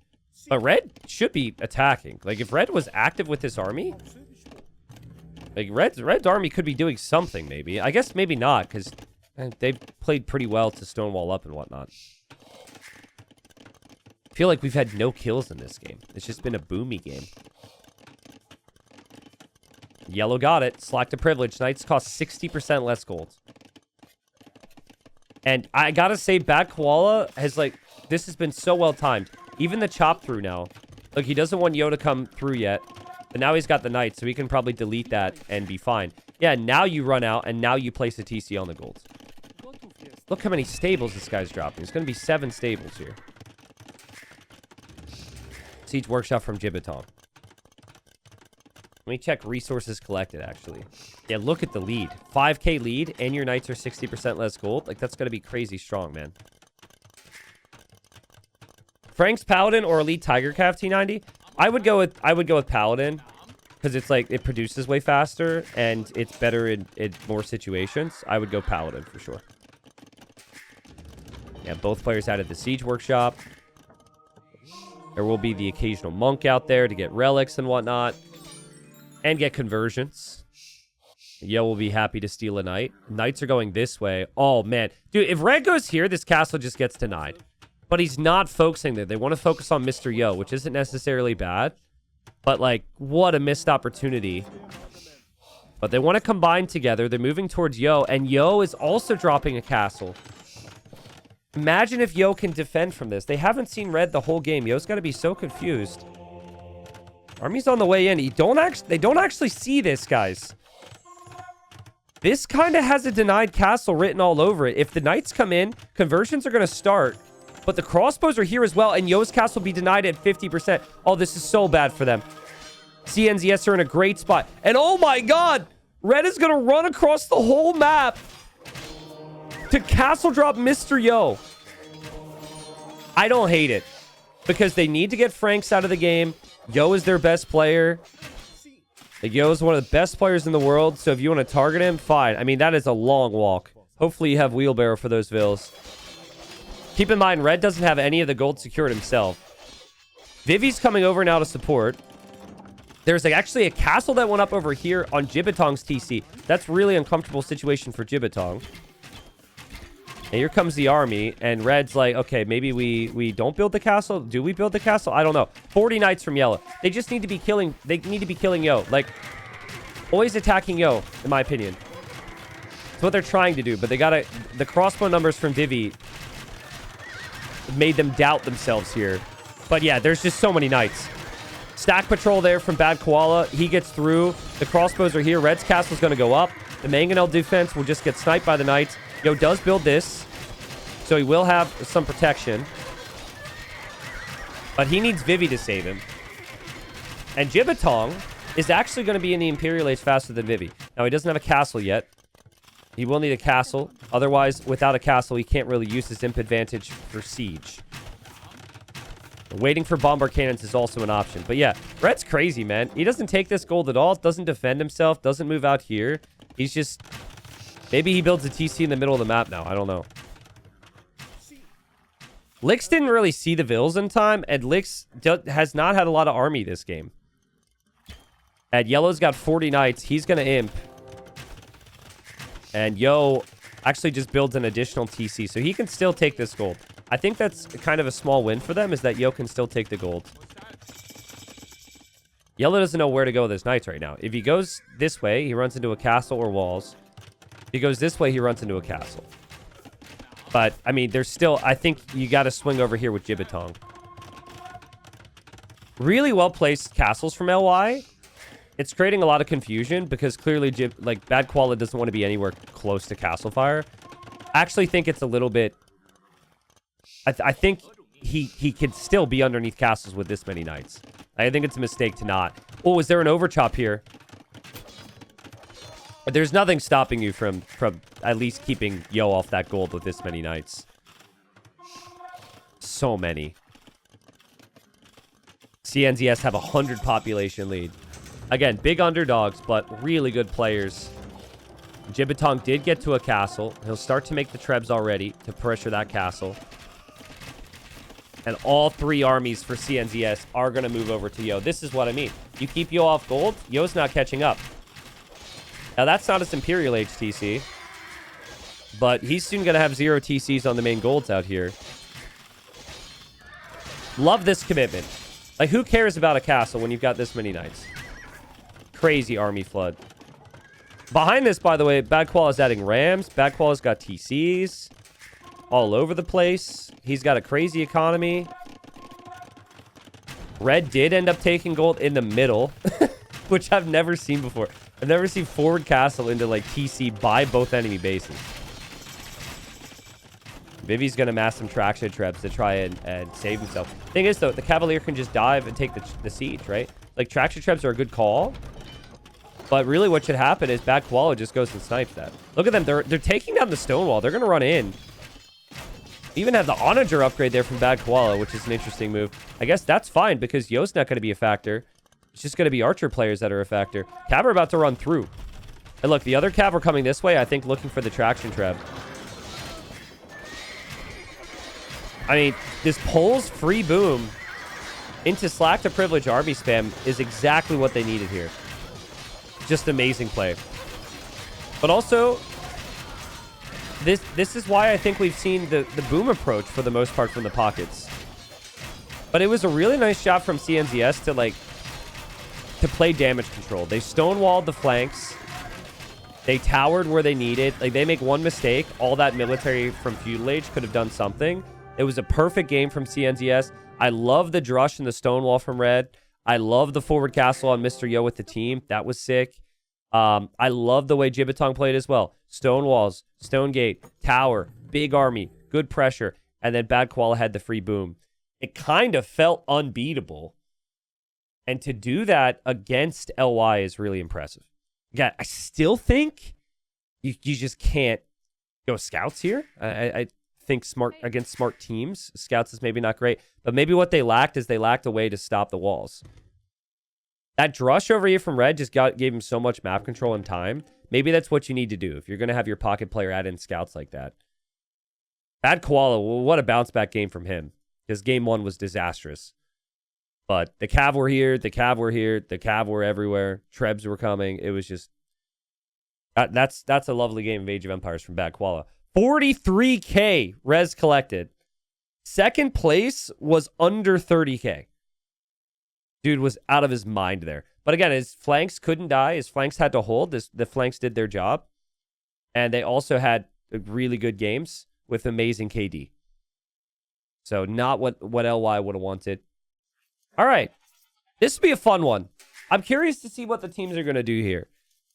But Red should be attacking. Like, if Red was active with this army, like, Red's army could be doing something, maybe. I guess maybe not, because they've played pretty well to stonewall up and whatnot. I feel like we've had no kills in this game. It's just been a boomy game. Yellow got it. Slack to privilege. Knights cost 60% less gold. And I gotta say, Bad Koala has, like, this has been so well timed. Even the chop through now. Look, he doesn't want Yo to come through yet. But now he's got the knight, so he can probably delete that and be fine. Yeah, now you run out, and now you place a TC on the gold. Look how many stables this guy's dropping. It's going to be 7 stables here. Siege Workshop from Jibbatong. Let me check resources collected, actually. Yeah, look at the lead. 5k lead, and your knights are 60% less gold. Like, that's going to be crazy strong, man. Frank's Paladin or Elite Tiger Calf T90? I would go with Paladin because it's like it produces way faster and it's better in more situations. I would go Paladin for sure. Yeah, both players added the Siege Workshop. There will be the occasional monk out there to get relics and whatnot and get conversions. Yo will be happy to steal a knight. Knights are going this way. Oh man, dude, if Red goes here, this castle just gets denied. But he's not focusing there. They want to focus on Mr. Yo, which isn't necessarily bad. But, like, what a missed opportunity. But they want to combine together. They're moving towards Yo, and Yo is also dropping a castle. Imagine if Yo can defend from this. They haven't seen Red the whole game. Yo's got to be so confused. Army's on the way in. They don't actually see this, guys. This kind of has a denied castle written all over it. If the knights come in, conversions are going to start. But the crossbows are here as well, and Yo's castle will be denied at 50%. Oh, this is so bad for them. CNZS are in a great spot. And oh my god! Red is going to run across the whole map to castle drop Mr. Yo. I don't hate it. Because they need to get Franks out of the game. Yo is their best player. Like, Yo is one of the best players in the world, so if you want to target him, fine. I mean, that is a long walk. Hopefully you have wheelbarrow for those vills. Keep in mind, red doesn't have any of the gold secured himself. Vivi's coming over now to support. There's actually a castle that went up over here on Jibitong's TC. That's really uncomfortable situation for Jibitong. And here comes the army, and red's like, okay, maybe we don't build the castle. Do we build the castle? I don't know. 40 knights from yellow. They just need to be killing. They need to be killing Yo. Like, always attacking Yo, in my opinion. It's what they're trying to do, but they gotta. The crossbow numbers from Vivi made them doubt themselves here. But yeah, there's just so many knights. Stack patrol there from Bad Koala. He gets through. The crossbows are here. Red's castle's going to go up. The Mangonel defense will just get sniped by the knights. Yo does build this, so he will have some protection. But he needs Vivi to save him. And Jibitong is actually going to be in the Imperial Age faster than Vivi. Now, he doesn't have a castle yet. He will need a castle. Otherwise, without a castle, he can't really use his imp advantage for siege. Waiting for bomber cannons is also an option. But yeah, red's crazy, man. He doesn't take this gold at all. Doesn't defend himself. Doesn't move out here. He's just... Maybe he builds a TC in the middle of the map now. I don't know. Lix didn't really see the vills in time. And Lix has not had a lot of army this game. And yellow's got 40 knights. He's going to imp. And Yo actually just builds an additional TC. So he can still take this gold. I think that's kind of a small win for them, is that Yo can still take the gold. Yellow doesn't know where to go with his knights right now. If he goes this way, he runs into a castle or walls. If he goes this way, he runs into a castle. But, I mean, there's still... I think you got to swing over here with Jibitong. Really well-placed castles from LY. It's creating a lot of confusion because clearly, Bad Koala doesn't want to be anywhere close to castle fire. I actually think it's a little bit... I think he could still be underneath castles with this many knights. I think it's a mistake to not. Oh, is there an overchop here? There's nothing stopping you from at least keeping Yo off that gold with this many knights. So many. CNZS have 100 population lead. Again, big underdogs, but really good players. Jibitong did get to a castle. He'll start to make the trebs already to pressure that castle. And all three armies for CNZS are going to move over to Yo. This is what I mean. You keep Yo off gold, Yo's not catching up. Now, that's not his Imperial Age TC. But he's soon going to have 0 TCs on the main golds out here. Love this commitment. Like, who cares about a castle when you've got this many knights? Crazy army flood. Behind this, by the way, Bad Koala's adding rams. Bad Koala's got TCs all over the place. He's got a crazy economy. Red did end up taking gold in the middle, which I've never seen before. I've never seen forward castle into, like, TC by both enemy bases. Vivi's going to mass some traction traps to try and save himself. Thing is, though, the Cavalier can just dive and take the siege, right? Like, traction traps are a good call. But really what should happen is Bad Koala just goes and snipes that. Look at them. They're taking down the stone wall. They're going to run in. Even have the Onager upgrade there from Bad Koala, which is an interesting move. I guess that's fine because Yo's not going to be a factor. It's just going to be Archer players that are a factor. Cav are about to run through. And look, the other Cav are coming this way, I think, looking for the traction trap. I mean, this pulls free boom into Slack to privilege army spam is exactly what they needed here. Just amazing play. But also, this is why I think we've seen the boom approach for the most part from the pockets. But it was a really nice shot from CNZS to play damage control. They stonewalled the flanks. They towered where they needed. Like, they make one mistake, all that military from Feudal Age could have done something. It was a perfect game from CNZS. I love the drush and the stonewall from Red. I love the forward castle on Mr. Yo with the team. That was sick. I love the way Jibitong played as well. Stone walls, stone gate, tower, big army, good pressure, and then Bad Koala had the free boom. It kind of felt unbeatable. And to do that against LY is really impressive. Yeah, I still think you just can't go scouts here. I think smart against smart teams, scouts is maybe not great. But maybe what they lacked is they lacked a way to stop the walls. That Drush over here from red just gave him so much map control and time. Maybe that's what you need to do if you're going to have your pocket player add in scouts like that. Bad Koala, well, what a bounce back game from him. Because game 1 was disastrous. But the Cav were here, the Cav were here, the Cav were everywhere. Trebs were coming. It was just... That's a lovely game of Age of Empires from Bad Koala. 43K res collected. Second place was under 30K. Dude was out of his mind there. But again, his flanks couldn't die. His flanks had to hold. The flanks did their job. And they also had really good games with amazing KD. So not what LY would have wanted. All right. This would be a fun one. I'm curious to see what the teams are going to do here.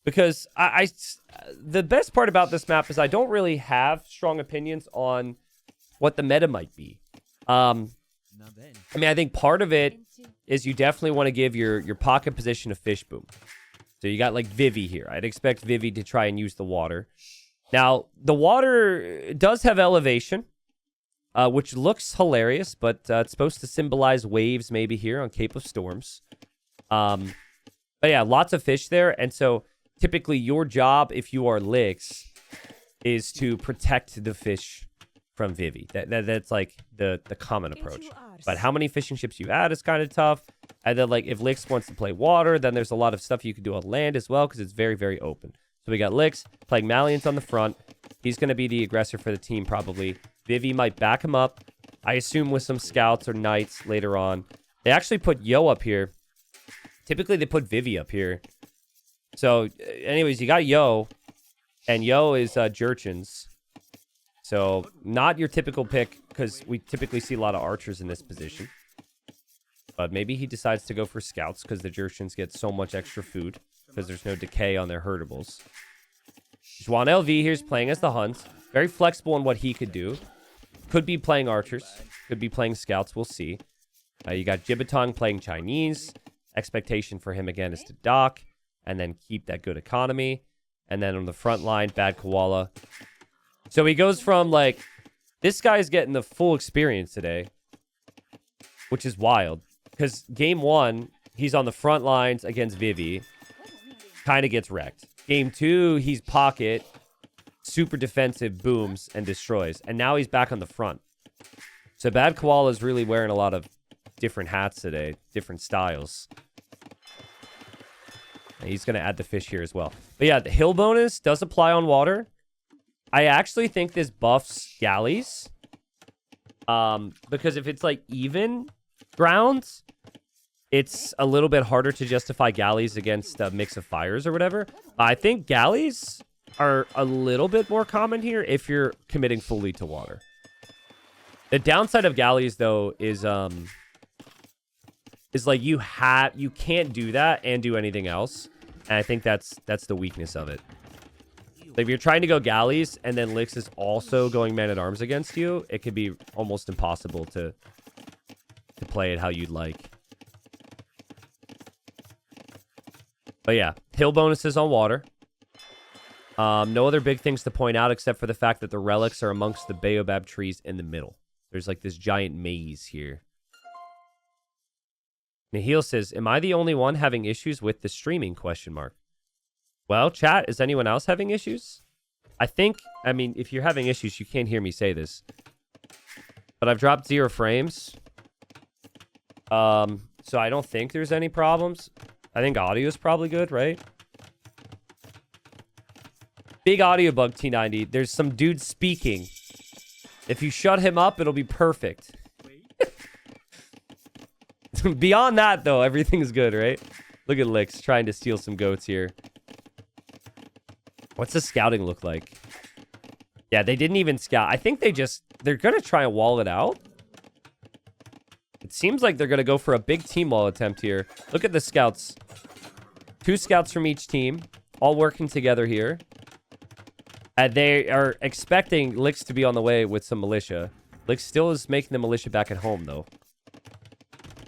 Because the best part about this map is I don't really have strong opinions on what the meta might be. I mean, I think part of it is you definitely want to give your pocket position a fish boom. So you got like Vivi here. I'd expect Vivi to try and use the water. Now, the water does have elevation, which looks hilarious, but it's supposed to symbolize waves maybe here on Cape of Storms. But yeah, lots of fish there. And so typically your job, if you are Lix, is to protect the fish from Vivi. That's like the common approach. But how many fishing ships you add is kind of tough. And then like if Lix wants to play water, then there's a lot of stuff you can do on land as well because it's very, very open. So we got Lix playing Malians on the front. He's going to be the aggressor for the team probably. Vivi might back him up. I assume with some scouts or knights later on. They actually put Yo up here. Typically they put Vivi up here. So anyways, you got Yo. And Yo is Jurchins. So, not your typical pick, because we typically see a lot of archers in this position. But maybe he decides to go for scouts, because the Jurchins get so much extra food, because there's no decay on their herdables. Juan LV here's playing as the Hunt. Very flexible in what he could do. Could be playing archers. Could be playing scouts, we'll see. You got Jibitong playing Chinese. Expectation for him, again, is to dock, and then keep that good economy. And then on the front line, Bad Koala. So he goes from, like, this guy's getting the full experience today, which is wild. Because game 1, he's on the front lines against Vivi. Kind of gets wrecked. Game 2, he's pocket, super defensive, booms, and destroys. And now he's back on the front. So Bad Koala is really wearing a lot of different hats today, different styles. And he's going to add the fish here as well. But yeah, the hill bonus does apply on water. I actually think this buffs galleys. Because if it's like even grounds, it's a little bit harder to justify galleys against a mix of fires or whatever. I think galleys are a little bit more common here if you're committing fully to water. The downside of galleys though is like you can't do that and do anything else. And I think that's the weakness of it. If you're trying to go galleys and then Lix is also going man-at-arms against you, it could be almost impossible to play it how you'd like. But yeah, hill bonuses on water. No other big things to point out except for the fact that the relics are amongst the baobab trees in the middle. There's like this giant maze here. Nahil says, am I the only one having issues with the streaming, ? Well, chat, is anyone else having issues? I mean, if you're having issues, you can't hear me say this. But I've dropped 0 frames. So I don't think there's any problems. I think audio is probably good, right? Big audio bug, T90. There's some dude speaking. If you shut him up, it'll be perfect. Beyond that, though, everything's good, right? Look at Lix trying to steal some goats here. What's the scouting look like? Yeah, they didn't even scout. I think they're going to try and wall it out. It seems like they're going to go for a big team wall attempt here. Look at the scouts. 2 scouts from each team, all working together here. And they are expecting Lix to be on the way with some militia. Lix still is making the militia back at home, though.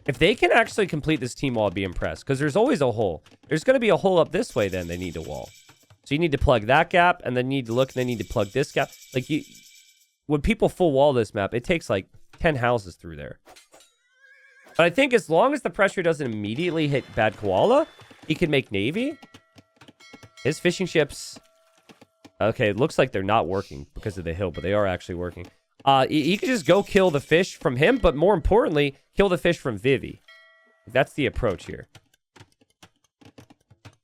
If they can actually complete this team wall, I'd be impressed. Because there's always a hole. There's going to be a hole up this way, then they need to wall. So you need to plug that gap, and then you need to look, and then you need to plug this gap. Like, when people full wall this map, it takes like 10 houses through there. But I think as long as the pressure doesn't immediately hit Bad Koala, he can make Navy. His fishing ships... Okay, it looks like they're not working because of the hill, but they are actually working. He could just go kill the fish from him, but more importantly, kill the fish from Vivi. That's the approach here.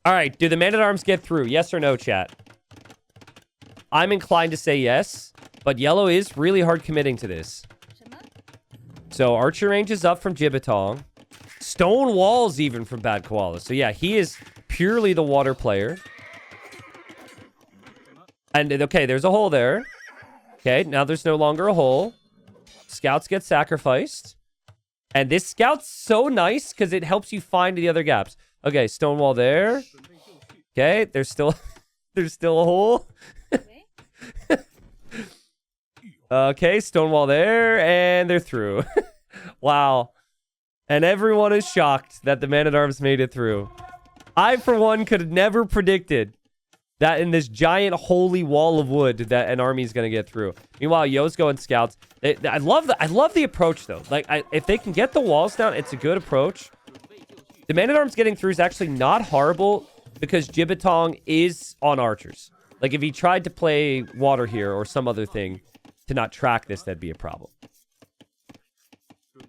All right, do the Man-at-Arms get through? Yes or no, chat? I'm inclined to say yes, but yellow is really hard committing to this. So Archer range is up from Jibbatong. Stone walls even from Bad Koala. So yeah, he is purely the water player. And okay, there's a hole there. Okay, now there's no longer a hole. Scouts get sacrificed. And this scout's so nice because it helps you find the other gaps. Okay, stone wall there. Okay, there's still there's still a hole. Okay, stone wall there, and they're through. Wow. And everyone is shocked that the Man-at-Arms made it through. I, for one, could have never predicted that in this giant holy wall of wood that an army is going to get through. Meanwhile, Yo's going scouts. I love the approach, though. Like, if they can get the walls down, it's a good approach. The Man-at-Arms getting through is actually not horrible because Jibbatong is on archers. Like, if he tried to play water here or some other thing to not track this, that'd be a problem.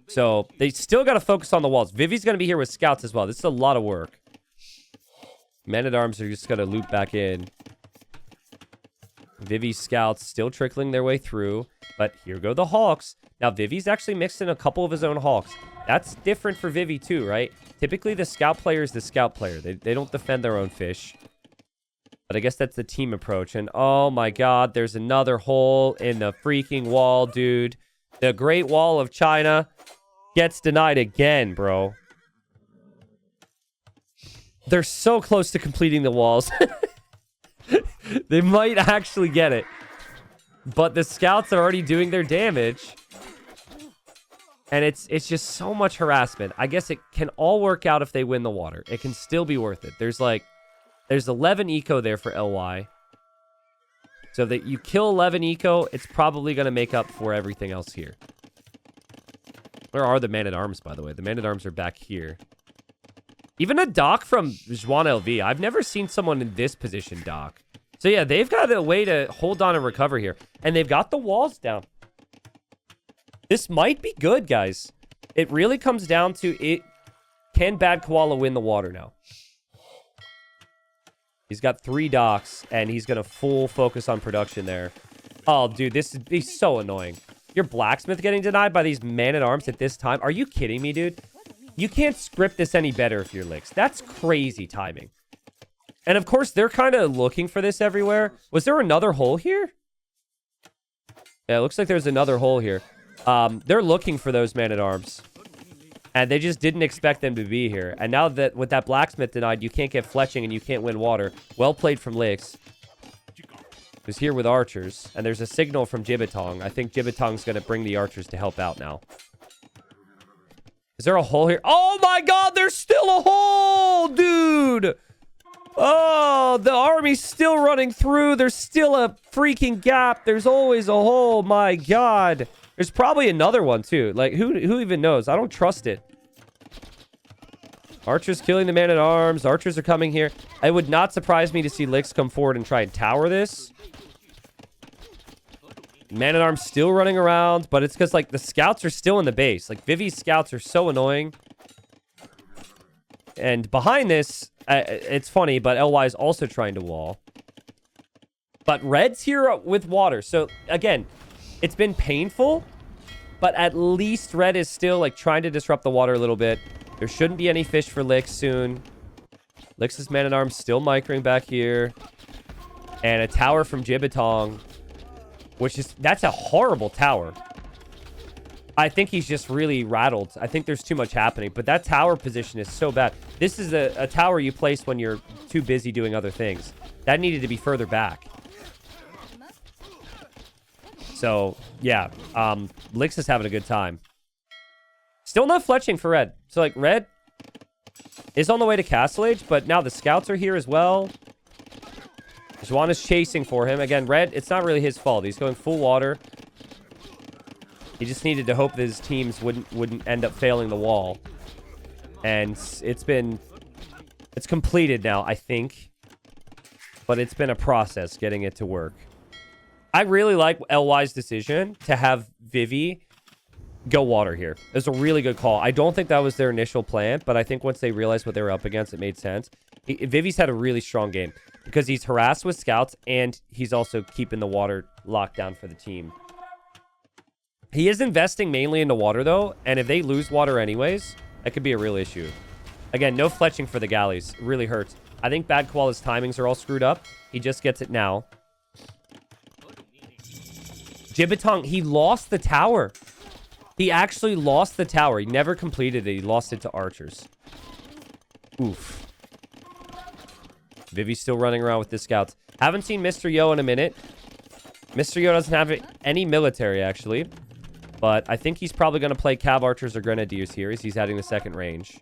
So, they still got to focus on the walls. Vivi's going to be here with scouts as well. This is a lot of work. Men-at-Arms are just going to loop back in. Vivi's scouts still trickling their way through. But here go the Hawks. Now, Vivi's actually mixed in a couple of his own Hawks. That's different for Vivi too, right? Typically, the scout player is the scout player. They don't defend their own fish. But I guess that's the team approach. And oh my god, there's another hole in the freaking wall, dude. The Great Wall of China gets denied again, bro. They're so close to completing the walls. They might actually get it. But the scouts are already doing their damage. And it's just so much harassment. I guess it can all work out if they win the water. It can still be worth it. There's 11 eco there for LY. So that you kill 11 eco, it's probably going to make up for everything else here. Where are the Man-at-Arms, by the way? The Man-at-Arms are back here. Even a dock from Juan LV. I've never seen someone in this position dock. So yeah, they've got a way to hold on and recover here. And they've got the walls down. This might be good, guys. It really comes down to it. Can Bad Koala win the water now? He's got 3 docks, and he's going to full focus on production there. Oh, dude, this is so annoying. Your blacksmith getting denied by these Man-at-Arms at this time? Are you kidding me, dude? You can't script this any better if you're Licks. That's crazy timing. And of course, they're kind of looking for this everywhere. Was there another hole here? Yeah, it looks like there's another hole here. They're looking for those Man-at-Arms. And they just didn't expect them to be here. And now that with that blacksmith denied, you can't get fletching and you can't win water. Well played from Licks. Who's here with archers. And there's a signal from Jibbatong. I think Jibbatong's going to bring the archers to help out now. Is there a hole here? Oh my god, there's still a hole, dude! Oh, the army's still running through. There's still a freaking gap. There's always a hole. My god. There's probably another one, too. Like, who even knows? I don't trust it. Archers killing the Man-at-Arms. Archers are coming here. It would not surprise me to see Licks come forward and try and tower this. Man-at-Arms still running around, but it's because, like, the scouts are still in the base. Like, Vivi's scouts are so annoying. And behind this, it's funny, but LY is also trying to wall. But Red's here with water. So, again, it's been painful, but at least Red is still, like, trying to disrupt the water a little bit. There shouldn't be any fish for Licks soon. Licks' Man-at-Arms still microing back here. And a tower from Jibbatong. Which is... That's a horrible tower. I think he's just really rattled. I think there's too much happening. But that tower position is so bad. This is a tower you place when you're too busy doing other things. That needed to be further back. So, yeah. Licks is having a good time. Still no fletching for Red. So, like, Red is on the way to Castle Age, but now the scouts are here as well. Juan is chasing for him. Again, Red, it's not really his fault. He's going full water. He just needed to hope that his teams wouldn't end up failing the wall. And it's completed now, I think. But it's been a process getting it to work. I really like LY's decision to have Vivi go water here. It was a really good call. I don't think that was their initial plan, but I think once they realized what they were up against, it made sense. Vivi's had a really strong game because he's harassed with scouts and he's also keeping the water locked down for the team. He is investing mainly into water, though, and if they lose water anyways, that could be a real issue. Again, no fletching for the galleys. It really hurts. I think Bad Koala's timings are all screwed up. He just gets it now. Jibitong, he lost the tower. He actually lost the tower. He never completed it. He lost it to archers. Oof. Vivi's still running around with the scouts. Haven't seen Mr. Yo in a minute. Mr. Yo doesn't have any military, actually. But I think he's probably going to play Cav Archers or Grenadiers here as he's adding the second range.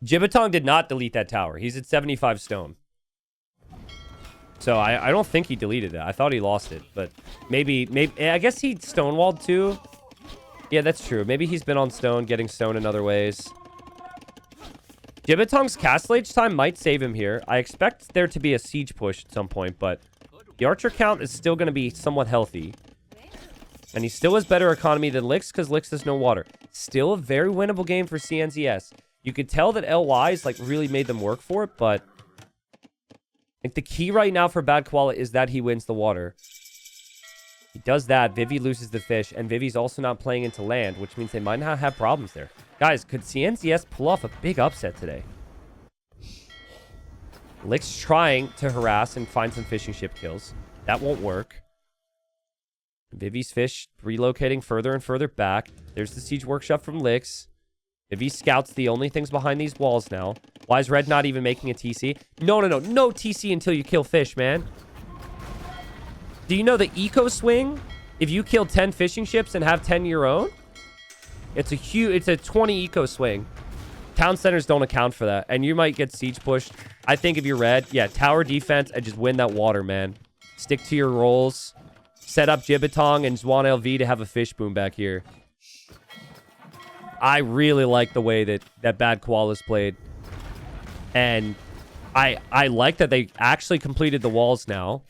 Jibitong did not delete that tower. He's at 75 stone. So I don't think he deleted it. I thought he lost it, but maybe I guess he stonewalled too. Yeah, that's true. Maybe he's been on stone, getting stone in other ways. Jibitong's Castle Age time might save him here. I expect there to be a siege push at some point, but the archer count is still going to be somewhat healthy. And he still has better economy than Lix because Lix has no water. Still a very winnable game for CNZS. You could tell that LY's like really made them work for it, but I think the key right now for Bad Koala is that he wins the water. He does that. Vivi loses the fish, and Vivi's also not playing into land, which means they might not have problems there. Guys, could CNZS pull off a big upset today? Lick's trying to harass and find some fishing ship kills. That won't work. Vivi's fish relocating further and further back. There's the siege workshop from Licks. Vivi scouts the only things behind these walls now. Why is Red not even making a TC? No TC until you kill fish, man. Do you know the eco swing? If you kill 10 fishing ships and have 10 your own, it's a 20 eco swing. Town centers don't account for that, and you might get siege pushed. I think if you're Red, yeah, tower defense and just win that water, man. Stick to your roles. Set up Jibitong and Zwan LV to have a fish boom back here. I really like the way that Bad Koala's played. And I like that they actually completed the walls now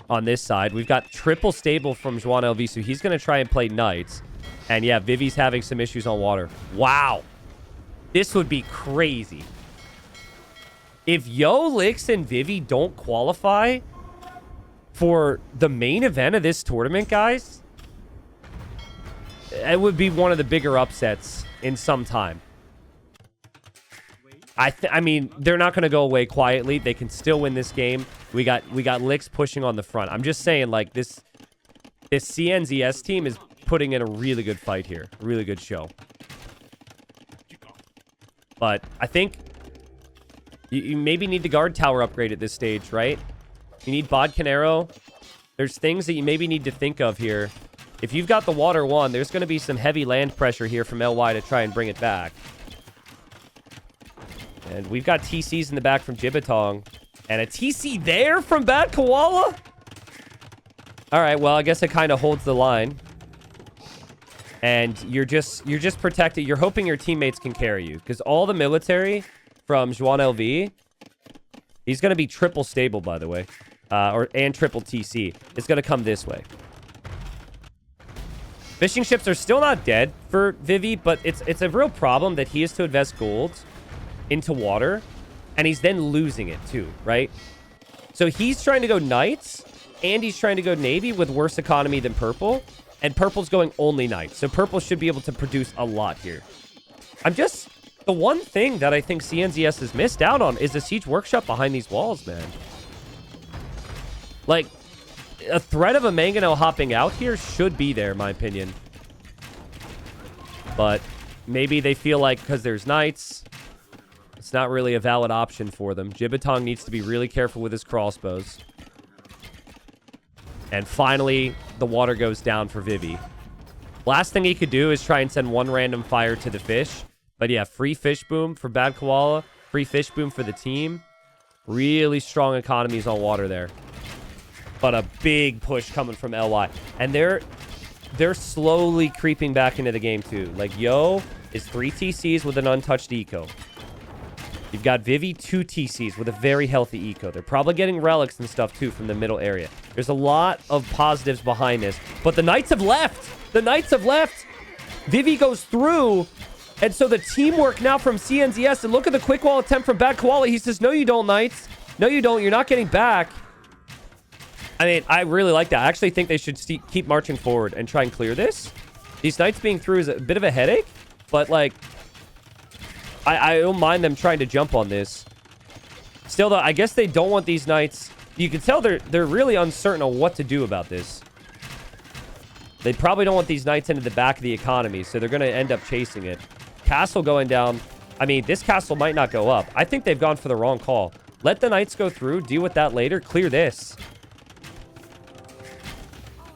on this side. We've got triple stable from Zwan LV, so he's going to try and play knights. And yeah, Vivi's having some issues on water. Wow. This would be crazy. If Yo, Lix, and Vivi don't qualify for the main event of this tournament, guys, it would be one of the bigger upsets in some time. I mean, they're not going to go away quietly. They can still win this game. We got Licks pushing on the front. I'm just saying, like, this CNZS team is putting in a really good fight here. Really good show. But I think you maybe need the guard tower upgrade at this stage, right? You need Bodkin Arrow. There's things that you maybe need to think of here. If you've got the water one, there's going to be some heavy land pressure here from LY to try and bring it back. And we've got TCs in the back from Jibitong. And a TC there from Bad Koala? All right, well, I guess it kind of holds the line. And you're just protected. You're hoping your teammates can carry you. Because all the military from Zwan LV, he's going to be triple stable, by the way. And triple TC. It's going to come this way. Fishing ships are still not dead for Vivi, but it's a real problem that he has to invest gold into water, and he's then losing it too, right? So he's trying to go knights, and he's trying to go navy with worse economy than purple, and purple's going only knights. So purple should be able to produce a lot here. The one thing that I think CNZS has missed out on is a siege workshop behind these walls, man. Like, a threat of a mangonel hopping out here should be there, in my opinion. But maybe they feel like because there's knights, it's not really a valid option for them. Jibitong needs to be really careful with his crossbows. And finally, the water goes down for Vivi. Last thing he could do is try and send one random fire to the fish. But yeah, free fish boom for Bad Koala. Free fish boom for the team. Really strong economies on water there. But a big push coming from LY. And they're slowly creeping back into the game too. Like, Yo is 3 TCs with an untouched eco. You've got Vivi 2 TCs with a very healthy eco. They're probably getting relics and stuff too from the middle area. There's a lot of positives behind this. But the Knights have left. The Knights have left. Vivi goes through. And so the teamwork now from CNZS. And look at the quick wall attempt from Bad Koala. He says, no, you don't, Knights. No, you don't. You're not getting back. I mean, I really like that. I actually think they should keep marching forward and try and clear this. These Knights being through is a bit of a headache. But, like, I don't mind them trying to jump on this. Still, though, I guess they don't want these Knights. You can tell they're really uncertain on what to do about this. They probably don't want these Knights into the back of the economy, so they're going to end up chasing it. Castle going down. I mean, this castle might not go up. I think they've gone for the wrong call. Let the Knights go through. Deal with that later. Clear this.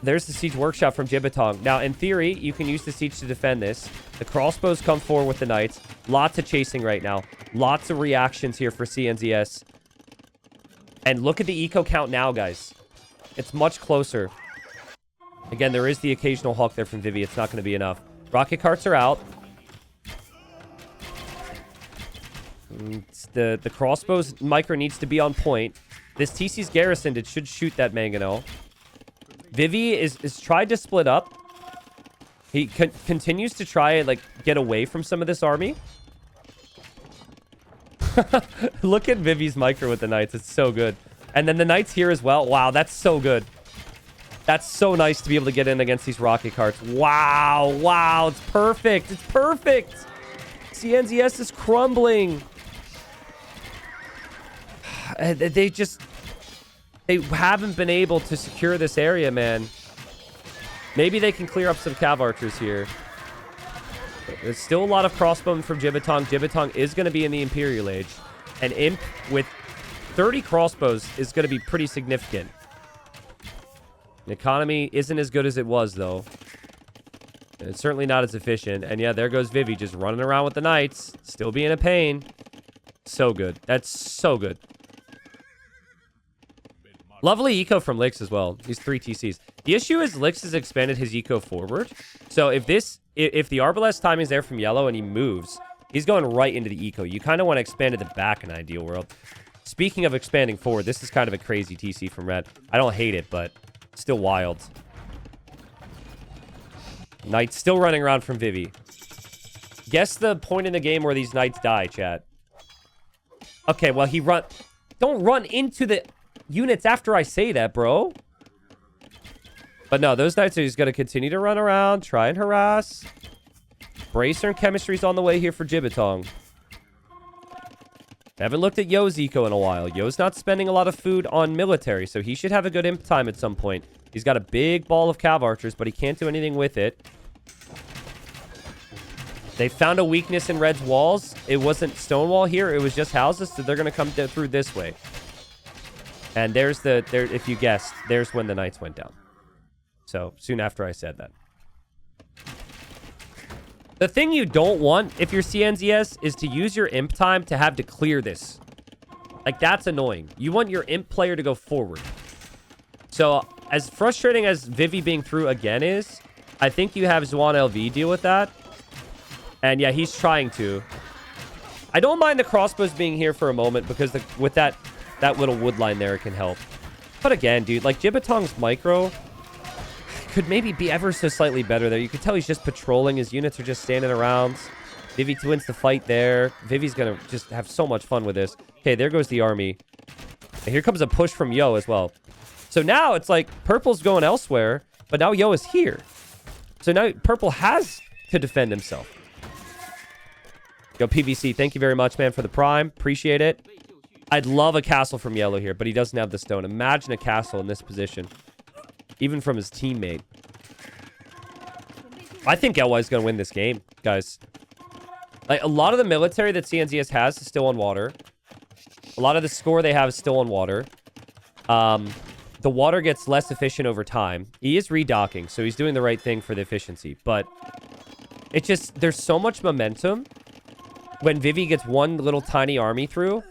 There's the Siege Workshop from Jibbatong. Now, in theory, you can use the Siege to defend this. The crossbows come forward with the Knights. Lots of chasing right now. Lots of reactions here for CNZS. And look at the eco count now, guys. It's much closer. Again, there is the occasional Hawk there from Vivi. It's not going to be enough. Rocket carts are out. The crossbows micro needs to be on point. This TC's garrisoned. It should shoot that mangonel. Vivi is tried to split up. He continues to try and, like, get away from some of this army. Look at Vivi's micro with the Knights. It's so good. And then the Knights here as well. Wow, that's so good. That's so nice to be able to get in against these rocket carts. Wow, wow, it's perfect. It's perfect. CNZS is crumbling. They haven't been able to secure this area, man. Maybe they can clear up some cav archers here. There's still a lot of crossbowmen from Jibbatong. Jibbatong is going to be in the Imperial Age. An imp with 30 crossbows is going to be pretty significant. The economy isn't as good as it was, though. It's certainly not as efficient. And yeah, there goes Vivi just running around with the Knights. Still being a pain. So good. That's so good. Lovely eco from Lix as well. These 3 TCs. The issue is Lix has expanded his eco forward. So if the Arbalest timing is there from yellow and he moves, he's going right into the eco. You kind of want to expand to the back in ideal world. Speaking of expanding forward, this is kind of a crazy TC from Red. I don't hate it, but still wild. Knights still running around from Vivi. Guess the point in the game where these Knights die, chat. Okay, well, don't run into the units after I say that, bro. But no, those Knights are just going to continue to run around, try and harass. Bracer and Chemistry's on the way here for Jibbatong. Haven't looked at Yo's eco in a while. Yo's not spending a lot of food on military, so he should have a good imp time at some point. He's got a big ball of cav archers, but he can't do anything with it. They found a weakness in Red's walls. It wasn't stone wall here. It was just houses, so they're going to come through this way. And if you guessed, there's when the Knights went down. So, soon after I said that. The thing you don't want, if you're CNZS, is to use your imp time to have to clear this. Like, that's annoying. You want your imp player to go forward. So, as frustrating as Vivi being through again is, I think you have Zwan LV deal with that. And yeah, he's trying to. I don't mind the crossbows being here for a moment, because with that little wood line there, it can help. But again, dude, like, Jibbatong's micro could maybe be ever so slightly better there. You could tell he's just patrolling. His units are just standing around. Vivi wins the fight there. Vivi's going to just have so much fun with this. Okay, there goes the army. And here comes a push from Yo as well. So now it's like Purple's going elsewhere, but now Yo is here. So now Purple has to defend himself. Yo, PVC, thank you very much, man, for the prime. Appreciate it. I'd love a castle from Yellow here, but he doesn't have the stone. Imagine a castle in this position. Even from his teammate. I think LY is going to win this game, guys. Like, a lot of the military that CNZS has is still on water. A lot of the score they have is still on water. The water gets less efficient over time. He is redocking, so he's doing the right thing for the efficiency. But it just, there's so much momentum when Vivi gets one little tiny army through.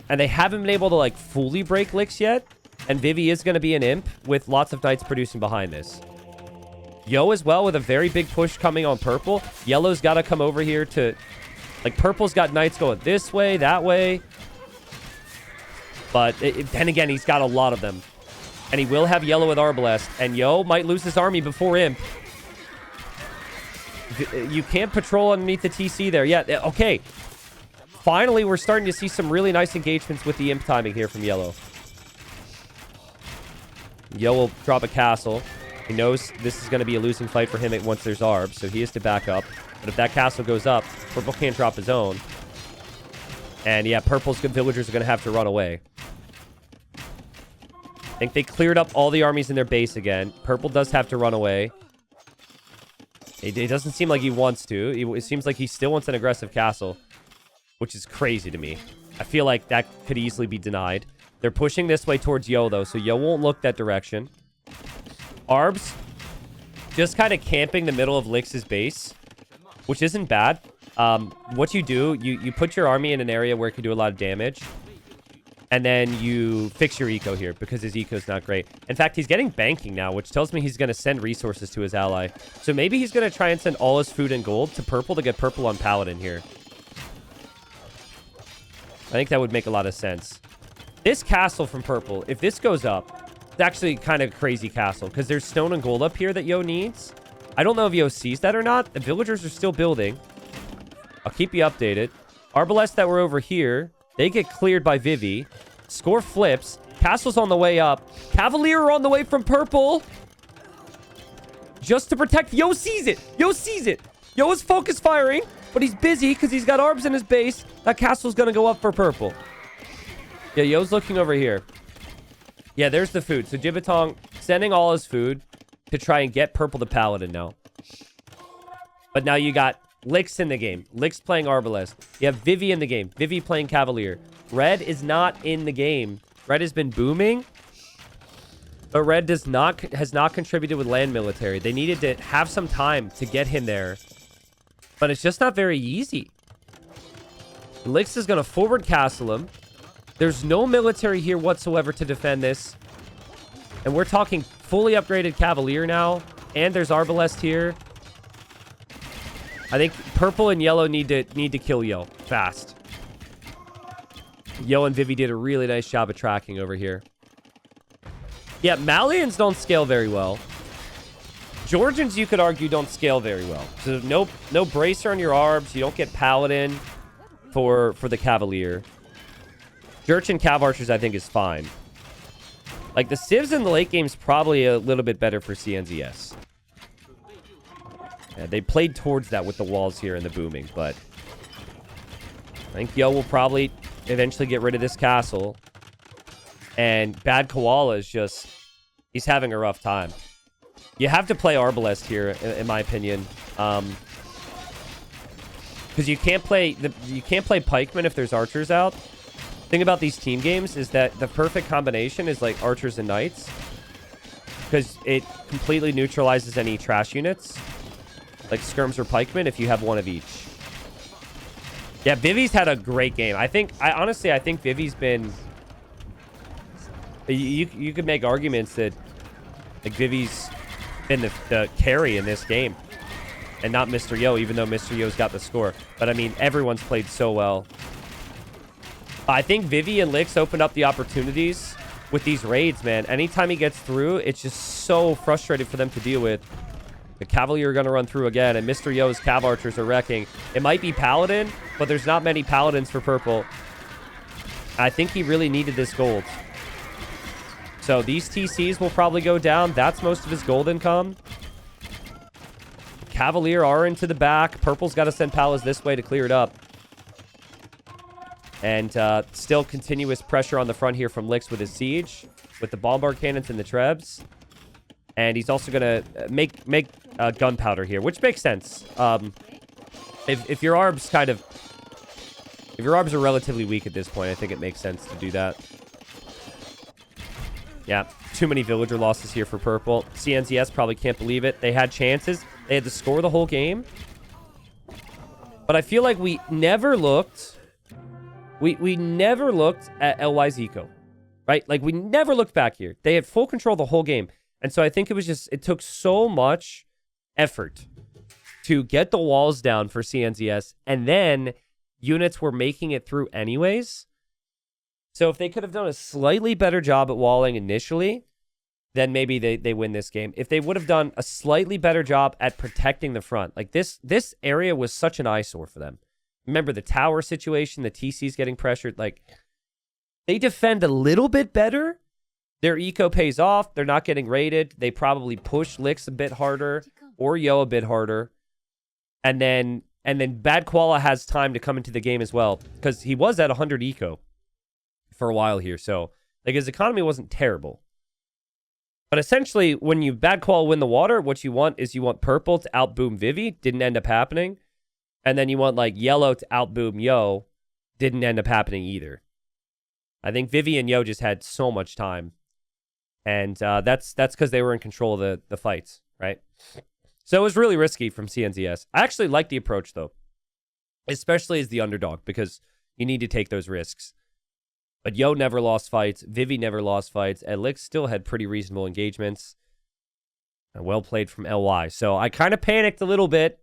And they haven't been able to, like, fully break Lix yet. And Vivi is going to be an imp with lots of Knights producing behind this. Yo as well with a very big push coming on purple. Yellow's got to come over here to... Like, purple's got knights going this way, that way. But then again, he's got a lot of them. And he will have yellow with Arbalest. And Yo might lose his army before Imp. You can't patrol underneath the TC there. Yeah, okay. Finally, we're starting to see some really nice engagements with the Imp timing here from Yellow. Yo will drop a castle. He knows this is going to be a losing fight for him once there's Arb, so he has to back up. But if that castle goes up, purple can't drop his own. And yeah, purple's good villagers are going to have to run away. I think they cleared up all the armies in their base again. Purple does have to run away. It doesn't seem like he wants to. It seems like he still wants an aggressive castle, which is crazy to me. I feel like that could easily be denied. They're pushing this way towards Yo, though, so Yo won't look that direction. Arbs just kind of camping the middle of Lix's base, which isn't bad. What you do, you put your army in an area where it can do a lot of damage, and then you fix your eco here because his eco is not great. In fact, he's getting banking now, which tells me he's going to send resources to his ally. So maybe he's going to try and send all his food and gold to purple to get purple on Paladin here. I think that would make a lot of sense. This castle from purple, if this goes up, it's actually kind of a crazy castle because there's stone and gold up here that Yo needs. I don't know if Yo sees that or not. The villagers are still building. I'll keep you updated. Arbalest that were over here, they get cleared by Vivi. Score flips. Castle's on the way up. Cavalier are on the way from purple. Just to protect. Yo sees it. Yo sees it. Yo is focus firing, but he's busy because he's got Arbs in his base. That castle's going to go up for purple. Yeah, Yo's looking over here. Yeah, there's the food. So Jibitong sending all his food to try and get purple to Paladin now. But now you got Lix in the game. Lix playing Arbalest. You have Vivi in the game. Vivi playing Cavalier. Red is not in the game. Red has been booming, but Red has not contributed with land military. They needed to have some time to get him there, but it's just not very easy. Lix is going to forward castle him. There's no military here whatsoever to defend this, and we're talking fully upgraded Cavalier now, and there's Arbalest here. I think purple and yellow need to kill Yo fast. Yo and Vivi did a really nice job of tracking over here. Yeah, Malians don't scale very well. Georgians, you could argue, don't scale very well. So no bracer on your Arbs. You don't get Paladin for the Cavalier. Jurchen Cav Archers, I think, is fine. Like, the Civs in the late game is probably a little bit better for CNZS. Yeah, they played towards that with the walls here and the booming, but I think Yo will probably eventually get rid of this castle. And Bad Koala is just... he's having a rough time. You have to play Arbalest here, in my opinion. Because you can't play Pikemen if there's archers out. Thing about these team games is that the perfect combination is like archers and knights. Because it completely neutralizes any trash units. Like skirms or pikemen if you have one of each. Yeah, Vivi's had a great game. Honestly, I think Vivi's been... You could make arguments that like Vivi's been the carry in this game. And not Mr. Yo, even though Mr. Yo's got the score. But I mean, everyone's played so well. I think Vivi and Lix opened up the opportunities with these raids, man. Anytime he gets through, it's just so frustrating for them to deal with. The Cavalier are going to run through again, and Mr. Yo's Cav Archers are wrecking. It might be Paladin, but there's not many Paladins for purple. I think he really needed this gold. So these TCs will probably go down. That's most of his gold income. Cavalier are into the back. Purple's got to send Palas this way to clear it up. And still continuous pressure on the front here from Lix with his siege, with the bombard cannons and the trebs. And he's also going to make gunpowder here, which makes sense. If your Arbs if your Arbs are relatively weak at this point, I think it makes sense to do that. Yeah, too many villager losses here for purple. CNZS probably can't believe it. They had chances. They had to score the whole game. But I feel like we never looked... We never looked at LY's eco, right? Like, we never looked back here. They had full control the whole game. And so I think it was just... it took so much effort to get the walls down for CNZS, and then units were making it through anyways. So if they could have done a slightly better job at walling initially, then maybe they win this game. If they would have done a slightly better job at protecting the front, like this area was such an eyesore for them. Remember the tower situation, the TC's getting pressured. Like, they defend a little bit better. Their eco pays off. They're not getting raided. They probably push Licks a bit harder or Yo a bit harder. And then Bad Koala has time to come into the game as well, because he was at 100 eco for a while here. So, like, his economy wasn't terrible. But essentially, when you Bad Koala win the water, what you want is you want purple to outboom Vivi. Didn't end up happening. And then you want, like, yellow to outboom Yo. Didn't end up happening either. I think Vivi and Yo just had so much time. And that's because they were in control of the fights, right? So it was really risky from CNZS. I actually like the approach, though. Especially as the underdog, because you need to take those risks. But Yo never lost fights. Vivi never lost fights. And Lick still had pretty reasonable engagements. And well played from LY. So I kind of panicked a little bit,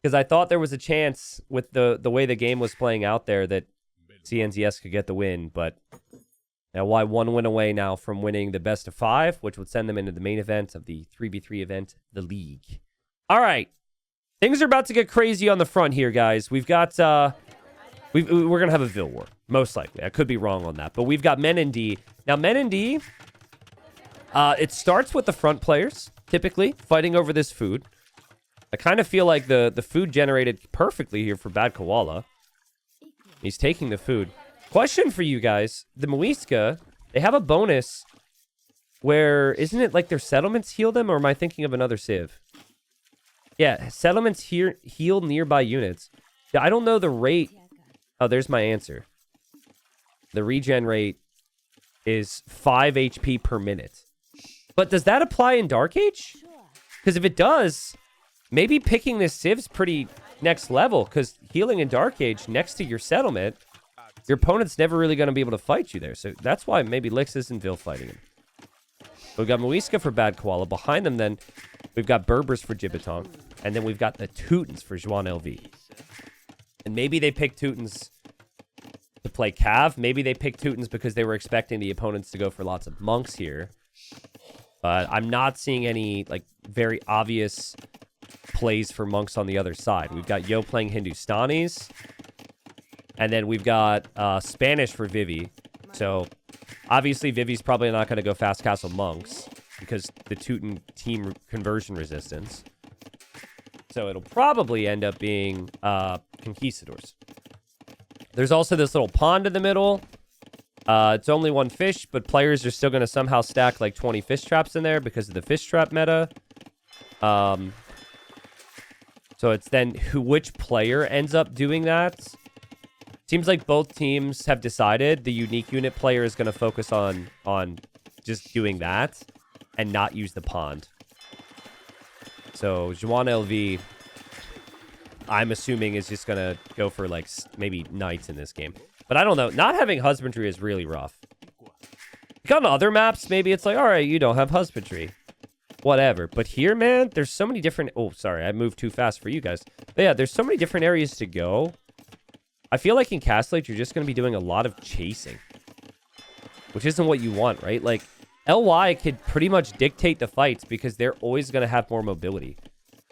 because I thought there was a chance with the way the game was playing out there that CNZS could get the win. But LY one win away now from winning the best of 5, which would send them into the main event of the 3v3 event, the league. All right. Things are about to get crazy on the front here, guys. We've got... we're going to have a Vil War, most likely. I could be wrong on that. But we've got Men in D. Now, Men in D, it starts with the front players, typically, fighting over this food. I kind of feel like the food generated perfectly here for Bad Koala. He's taking the food. Question for you guys. The Muisca, they have a bonus where, isn't it like their settlements heal them? Or am I thinking of another civ? Yeah, settlements here heal nearby units. I don't know the rate. Oh, there's my answer. The regen rate is 5 HP per minute. But does that apply in Dark Age? Because if it does, maybe picking this civ's pretty next level, because healing in Dark Age next to your settlement, your opponent's never really going to be able to fight you there. So that's why maybe Lix isn't Vil fighting him. We've got Muisca for Bad Koala. Behind them, then, we've got Berbers for Gibbetong. And then we've got the Teutons for Juan LV. And maybe they picked Teutons to play Cav. Maybe they picked Teutons because they were expecting the opponents to go for lots of monks here. But I'm not seeing any, like, very obvious plays for monks on the other side. We've got Yo playing Hindustanis. And then we've got Spanish for Vivi. So, obviously, Vivi's probably not going to go Fast Castle Monks because the Teuton team conversion resistance. So, it'll probably end up being Conquistadors. There's also this little pond in the middle. It's only one fish, but players are still going to somehow stack like 20 fish traps in there because of the fish trap meta. So, it's then which player ends up doing that. Seems like both teams have decided the unique unit player is going to focus on just doing that and not use the pond. So, Juan LV, I'm assuming, is just going to go for, like, maybe knights in this game. But I don't know. Not having husbandry is really rough. Like on other maps, maybe it's like, all right, you don't have husbandry. Whatever. But here, man, there's so many different... Oh, sorry, I moved too fast for you guys. But yeah, there's so many different areas to go. I feel like in Castle Age, you're just going to be doing a lot of chasing. Which isn't what you want, right? Like, LY could pretty much dictate the fights because they're always going to have more mobility.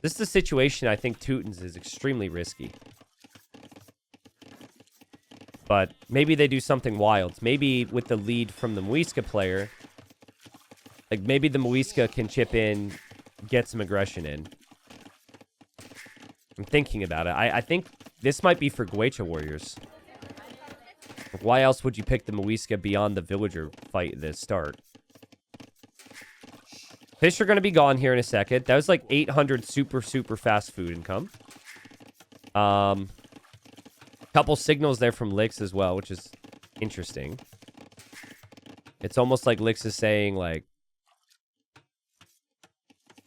This is a situation I think Teutons is extremely risky. But maybe they do something wild. Maybe with the lead from the Muisca player, like maybe the Muisca can chip in, get some aggression in. I'm thinking about it. I think this might be for Guecha Warriors. Why else would you pick the Muisca beyond the villager fight at the start? Fish are going to be gone here in a second. That was like 800 super fast food income. Couple signals there from Lix as well, which is interesting. It's almost like Lix is saying, like...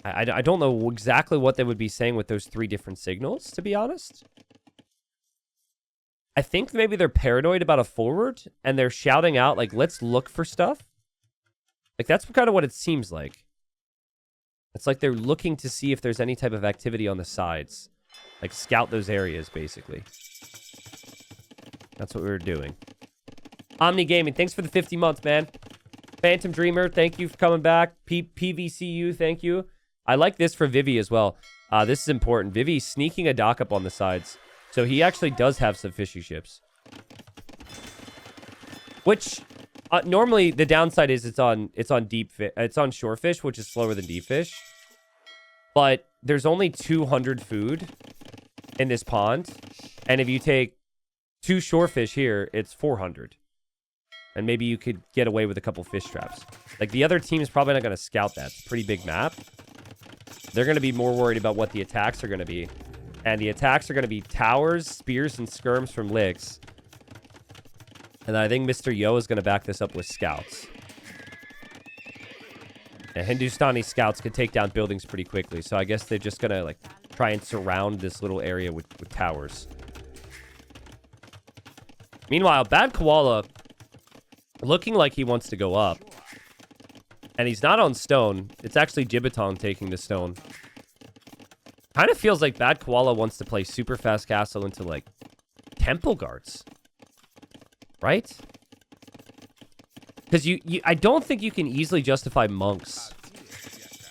I don't know exactly what they would be saying with those 3 different signals, to be honest. I think maybe they're paranoid about a forward, and they're shouting out, like, let's look for stuff. Like, that's kind of what it seems like. It's like they're looking to see if there's any type of activity on the sides. Like, scout those areas, basically. That's what we were doing. Omni Gaming, thanks for the 50 months, man. Phantom Dreamer, thank you for coming back. PVCU, thank you. I like this for Vivi as well. This is important. Vivi's sneaking a dock up on the sides. So he actually does have some fishy ships. Which, normally the downside is it's on shore fish, which is slower than deep fish. But there's only 200 food in this pond. And if you take 2 shore fish here, it's 400. And maybe you could get away with a couple fish traps. Like, the other team is probably not going to scout that. It's a pretty big map. They're going to be more worried about what the attacks are going to be. And the attacks are going to be towers, spears, and skirms from licks. And I think Mr. Yo is going to back this up with scouts. And Hindustani scouts can take down buildings pretty quickly. So I guess they're just going to, like, try and surround this little area with towers. Meanwhile, Bad Koala, looking like he wants to go up. And he's not on stone. It's actually Gibbeton taking the stone. Kind of feels like Bad Koala wants to play super fast castle into, like, temple guards. Right? Because I don't think you can easily justify monks.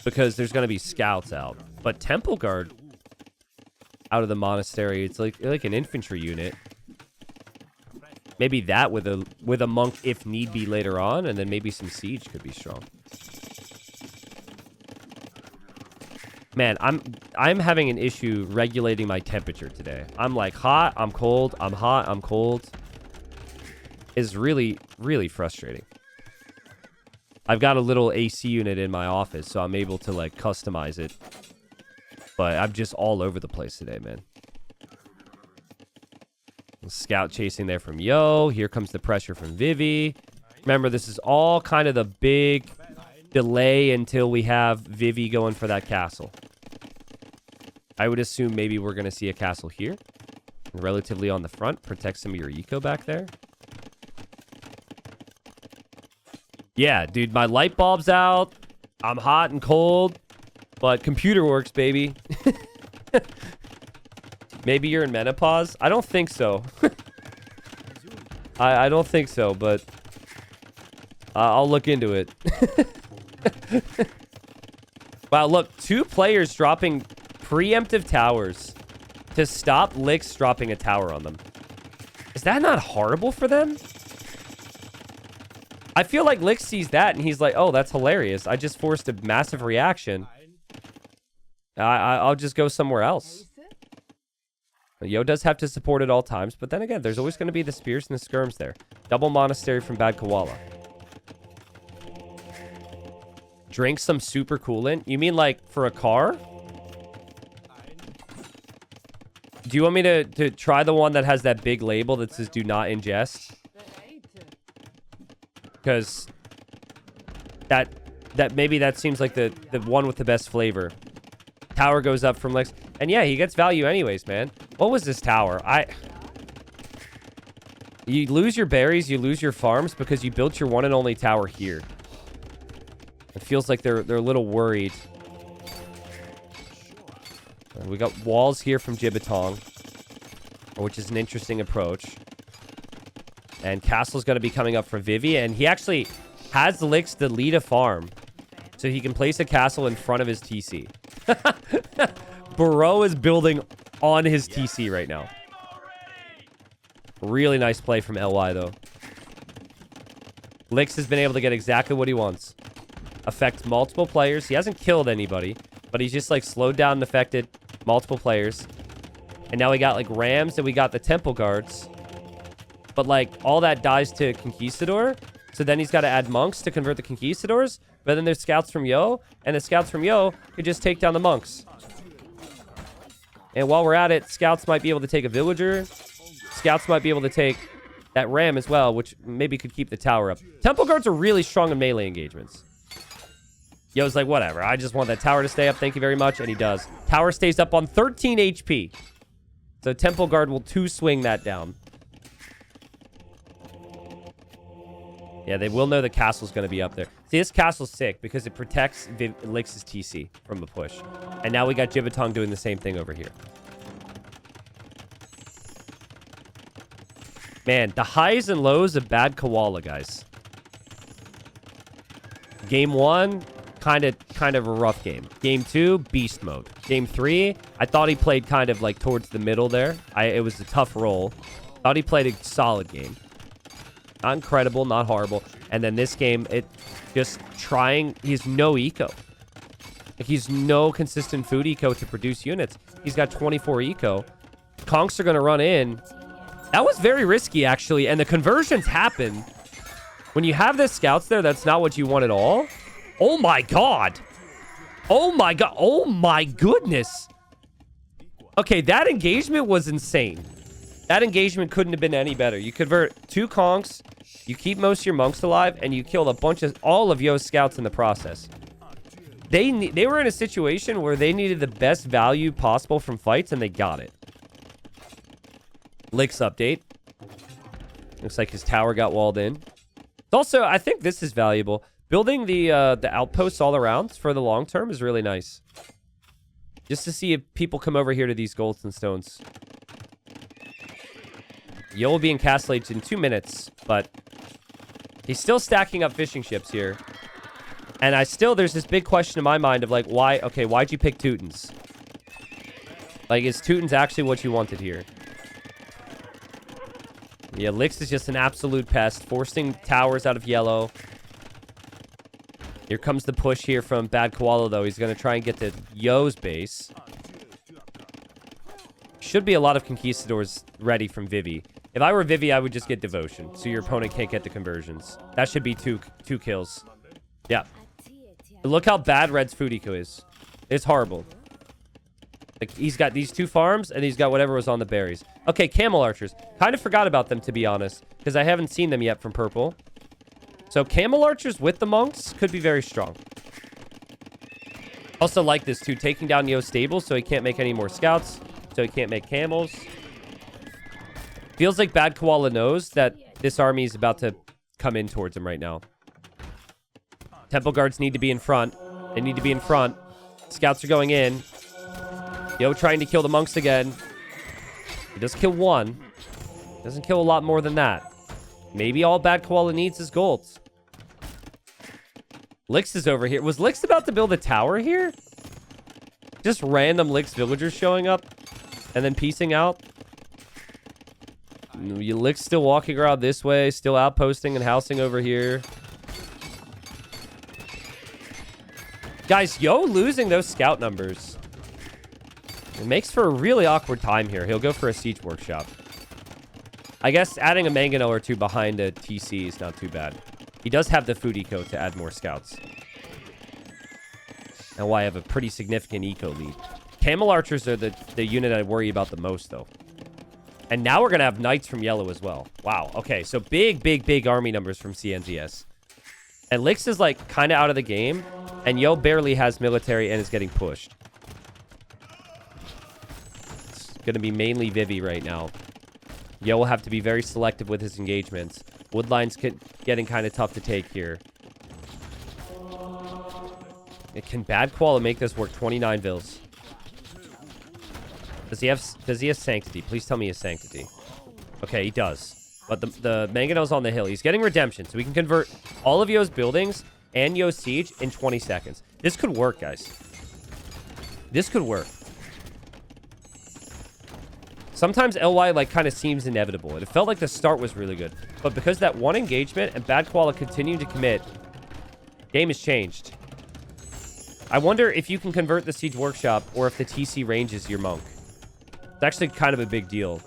Because there's going to be scouts out. But temple guard out of the monastery, it's like an infantry unit. Maybe that with a monk if need be later on, and then maybe some siege could be strong. Man, I'm having an issue regulating my temperature today. I'm like hot, I'm cold, I'm hot, I'm cold. It's really, really frustrating. I've got a little AC unit in my office, so I'm able to like customize it. But I'm just all over the place today, man. Scout chasing there from Yo. Here comes the pressure from Vivi. Remember, this is all kind of the big delay until we have Vivi going for that castle. I would assume maybe we're going to see a castle here. Relatively on the front. Protect some of your eco back there. Yeah, dude, my light bulb's out. I'm hot and cold. But computer works, baby. Maybe you're in menopause? I don't think so. I don't think so, but I'll look into it. Wow, look, 2 players dropping preemptive towers to stop Licks dropping a tower on them. Is that not horrible for them? I feel like Licks sees that and he's like, oh, that's hilarious. I just forced a massive reaction. I'll just go somewhere else. Yo does have to support at all times, but then again, there's always going to be the spears and the skirms there. Double monastery from Bad Koala. Drink some super coolant? You mean like for a car? Do you want me to try the one that has that big label that says do not ingest? Because that maybe that seems like the one with the best flavor. Tower goes up from Lex. And yeah, he gets value anyways, man. What was this tower? You lose your berries, you lose your farms because you built your one and only tower here. It feels like they're a little worried. We got walls here from Gibbeton, which is an interesting approach. And Castle's going to be coming up for Vivi, and he actually has the licks to lead a farm. So he can place a castle in front of his TC. Burrow is building on his TC right now. Really nice play from LY, though. Licks has been able to get exactly what he wants. Affect multiple players. He hasn't killed anybody, but he's just, like, slowed down and affected multiple players. And now we got, like, Rams, and we got the Temple Guards. But, like, all that dies to Conquistador. So then he's got to add monks to convert the Conquistadors. But then there's scouts from Yo, and the scouts from Yo could just take down the monks. And while we're at it, scouts might be able to take a villager. Scouts might be able to take that ram as well, which maybe could keep the tower up. Temple guards are really strong in melee engagements. Yo's like, whatever. I just want that tower to stay up. Thank you very much. And he does. Tower stays up on 13 HP. So Temple Guard will 2-swing that down. Yeah, they will know the castle's going to be up there. See, this castle's sick because it protects Lix's TC from a push. And now we got Jibbatong doing the same thing over here. Man, the highs and lows of bad Koala, guys. Game 1, kind of a rough game. Game 2, beast mode. Game 3, I thought he played kind of like towards the middle there. It was a tough roll. Thought he played a solid game. Not incredible, not horrible. And then this game, it just trying. He's no eco. Like, he's no consistent food eco to produce units. He's got 24 eco. Conks are going to run in. That was very risky, actually. And the conversions happen. When you have the scouts there, that's not what you want at all. Oh, my God. Oh, my God. Oh, my goodness. Okay, that engagement was insane. That engagement couldn't have been any better. You convert 2 conks, you keep most of your monks alive, and you killed all of Yo's scouts in the process. They were in a situation where they needed the best value possible from fights, and they got it. Lix update. Looks like his tower got walled in. Also, I think this is valuable. Building the outposts all around for the long term is really nice. Just to see if people come over here to these golds and stones. Yo will be in Castle Age in 2 minutes, but he's still stacking up fishing ships here. And there's this big question in my mind of like, why'd you pick Teutons? Like, is Teutons actually what you wanted here? Yeah, Lix is just an absolute pest, forcing towers out of yellow. Here comes the push here from Bad Koala, though. He's going to try and get to Yo's base. Should be a lot of Conquistadors ready from Vivi. If I were Vivi, I would just get Devotion, so your opponent can't get the conversions. That should be two kills. Yeah. Look how bad Red's food eco is. It's horrible. Like, he's got these 2 farms, and he's got whatever was on the berries. Okay, Camel Archers. Kind of forgot about them, to be honest, because I haven't seen them yet from Purple. So Camel Archers with the monks could be very strong. Also like this, too. Taking down Yo's stables so he can't make any more scouts, so he can't make camels. Feels like Bad Koala knows that this army is about to come in towards him right now. Temple Guards need to be in front. They need to be in front. Scouts are going in. Yo trying to kill the monks again. He does kill 1. Doesn't kill a lot more than that. Maybe all Bad Koala needs is golds. Lix is over here. Was Lix about to build a tower here? Just random Lix villagers showing up and then piecing out. Lix still walking around this way, still outposting and housing over here. Guys, Yo losing those scout numbers. It makes for a really awkward time here. He'll go for a siege workshop. I guess adding a mangonel or 2 behind a TC is not too bad. He does have the food eco to add more scouts. And why I have a pretty significant eco lead. Camel Archers are the unit I worry about the most, though. And now we're going to have Knights from Yellow as well. Wow. Okay, so big army numbers from CNZS. And Lix is, like, kind of out of the game. And Yo barely has military and is getting pushed. It's going to be mainly Vivi right now. Yo will have to be very selective with his engagements. Woodline's getting kind of tough to take here. Can Bad Koala make this work? 29 vills. Does he have Sanctity? Please tell me he has Sanctity. Okay, he does. But the Mangonel's on the hill. He's getting Redemption, so we can convert all of Yo's buildings and Yo's siege in 20 seconds. This could work, guys. This could work. Sometimes LY, like, kind of seems inevitable. It felt like the start was really good. But because that 1 engagement and Bad Koala continued to commit, game has changed. I wonder if you can convert the Siege Workshop or if the TC ranges your monk. It's actually kind of a big deal.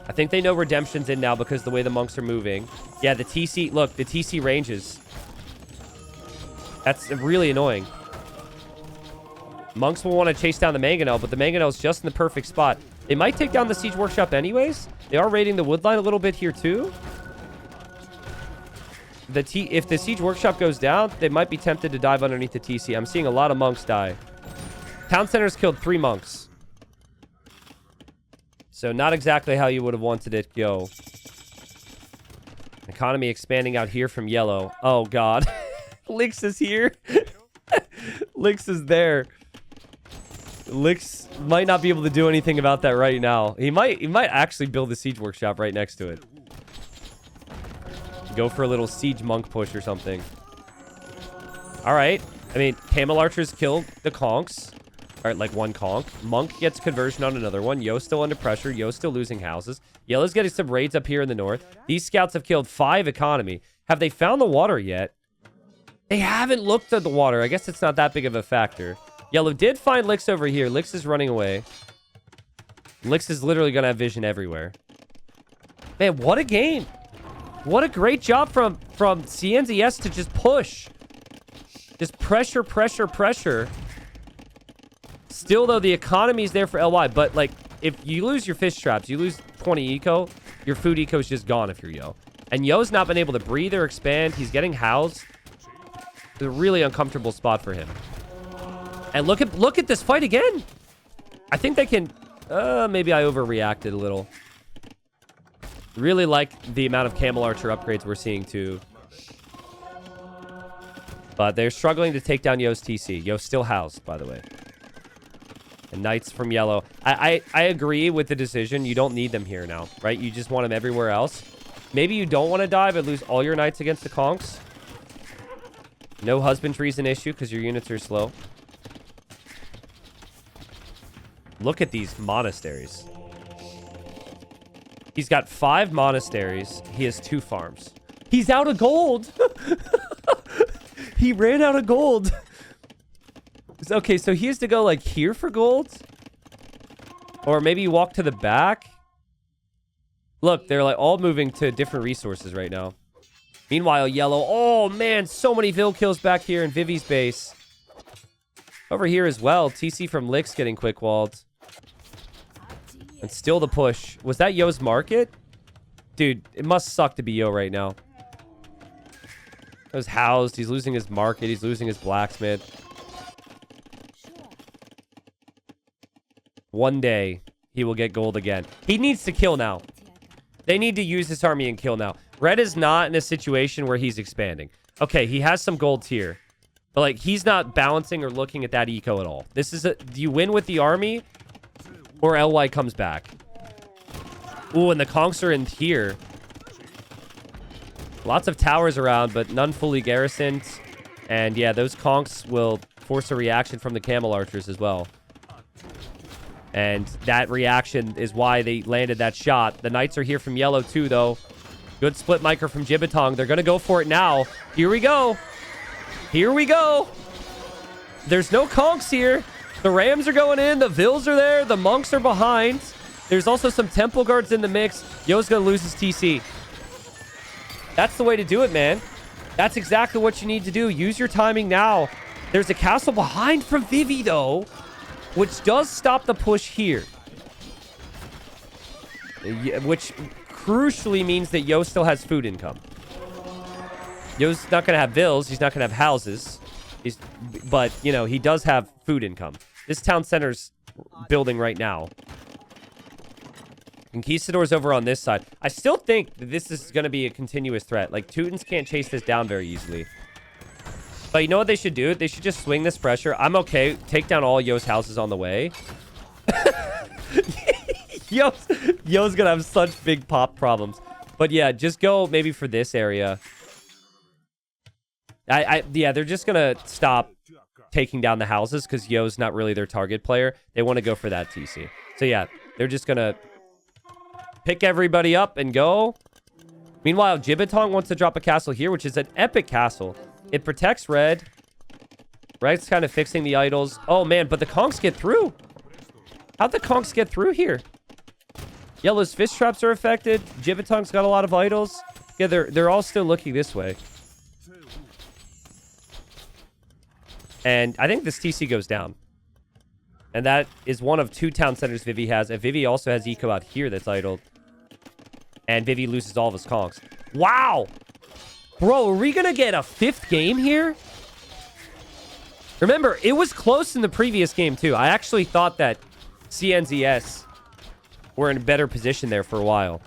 I think they know Redemption's in now because the way the monks are moving. Yeah, the TC... Look, the TC ranges. That's really annoying. Monks will want to chase down the Mangonel, but the Mangonel's just in the perfect spot. They might take down the Siege Workshop anyways. They are raiding the Woodline a little bit here, too. If the Siege Workshop goes down, they might be tempted to dive underneath the TC. I'm seeing a lot of monks die. Town Center's killed 3 monks. So not exactly how you would have wanted it go. Economy expanding out here from yellow. Oh, God. Lix is here. Lix is there. Lix might not be able to do anything about that right now. He might actually build a siege workshop right next to it. Go for a little siege monk push or something. All right. I mean, camel archers kill the conks. All right, like one conk. Monk gets conversion on another one. Yo's still under pressure. Yo's still losing houses. Yellow's getting some raids up here in the north. These scouts have killed 5 economy. Have they found the water yet? They haven't looked at the water. I guess it's not that big of a factor. Yellow did find Lix over here. Lix is running away. Lix is literally going to have vision everywhere. Man, what a game. What a great job from CNZS to just push. Just pressure, pressure, pressure. Still, though, the economy is there for LY. But, like, if you lose your fish traps, you lose 20 eco, your food eco is just gone if you're Yo. And Yo's not been able to breathe or expand. He's getting housed. It's a really uncomfortable spot for him. And look at this fight again. I think they can... maybe I overreacted a little. Really like the amount of camel archer upgrades we're seeing, too. But they're struggling to take down Yo's TC. Yo's still housed, by the way. And knights from yellow. I agree with the decision. You don't need them here now, right? You just want them everywhere else. Maybe you don't want to dive and lose all your knights against the conks. No husbandry is an issue because your units are slow. Look at these monasteries. He's got 5 monasteries. He has 2 farms. He's out of gold. He ran out of gold. Okay, so he has to go like here for gold? Or maybe you walk to the back? Look, they're like all moving to different resources right now. Meanwhile, yellow. Oh, man, so many Vil kills back here in Vivi's base. Over here as well. TC from Lix getting quick walled. And still the push. Was that Yo's market? Dude, it must suck to be Yo right now. He was housed. He's losing his market. He's losing his blacksmith. One day, he will get gold again. He needs to kill now. They need to use this army and kill now. Red is not in a situation where he's expanding. Okay, he has some golds here. But, like, he's not balancing or looking at that eco at all. This is a... Do you win with the army? Or LY comes back? Ooh, and the conks are in here. Lots of towers around, but none fully garrisoned. And, yeah, those conks will force a reaction from the camel archers as well. And that reaction is why they landed that shot. The knights are here from yellow, too, though. Good split micro from Jibbatong. They're going to go for it now. Here we go. Here we go. There's no conks here. The Rams are going in. The Vils are there. The monks are behind. There's also some temple guards in the mix. Yo's going to lose his TC. That's the way to do it, man. That's exactly what you need to do. Use your timing now. There's a castle behind from Vivi, though, which does stop the push here. Which crucially means that Yo still has food income. Yo's not going to have vills. He's not going to have houses. But, you know, he does have food income. This town center's building right now. Conquistador's over on this side. I still think that this is going to be a continuous threat. Like, Teutons can't chase this down very easily. But you know what they should do? They should just swing this pressure. I'm okay. Take down all Yo's houses on the way. Yo's going to have such big pop problems. But yeah, just go maybe for this area. Yeah, they're just going to stop taking down the houses because Yo's not really their target player. They want to go for that TC. So yeah, they're just going to pick everybody up and go. Meanwhile, Jibbatong wants to drop a castle here, which is an epic castle. It protects red. Red's kind of fixing the idols. Oh, man, but the conks get through. How'd the conks get through here? Yellow's fish traps are affected. Jibbatong's got a lot of idols. Yeah, they're all still looking this way. And I think this TC goes down. And that is one of 2 town centers Vivi has. And Vivi also has eco out here that's idled. And Vivi loses all of his conks. Wow! Bro, are we going to get a 5th game here? Remember, it was close in the previous game, too. I actually thought that CNZS were in a better position there for a while.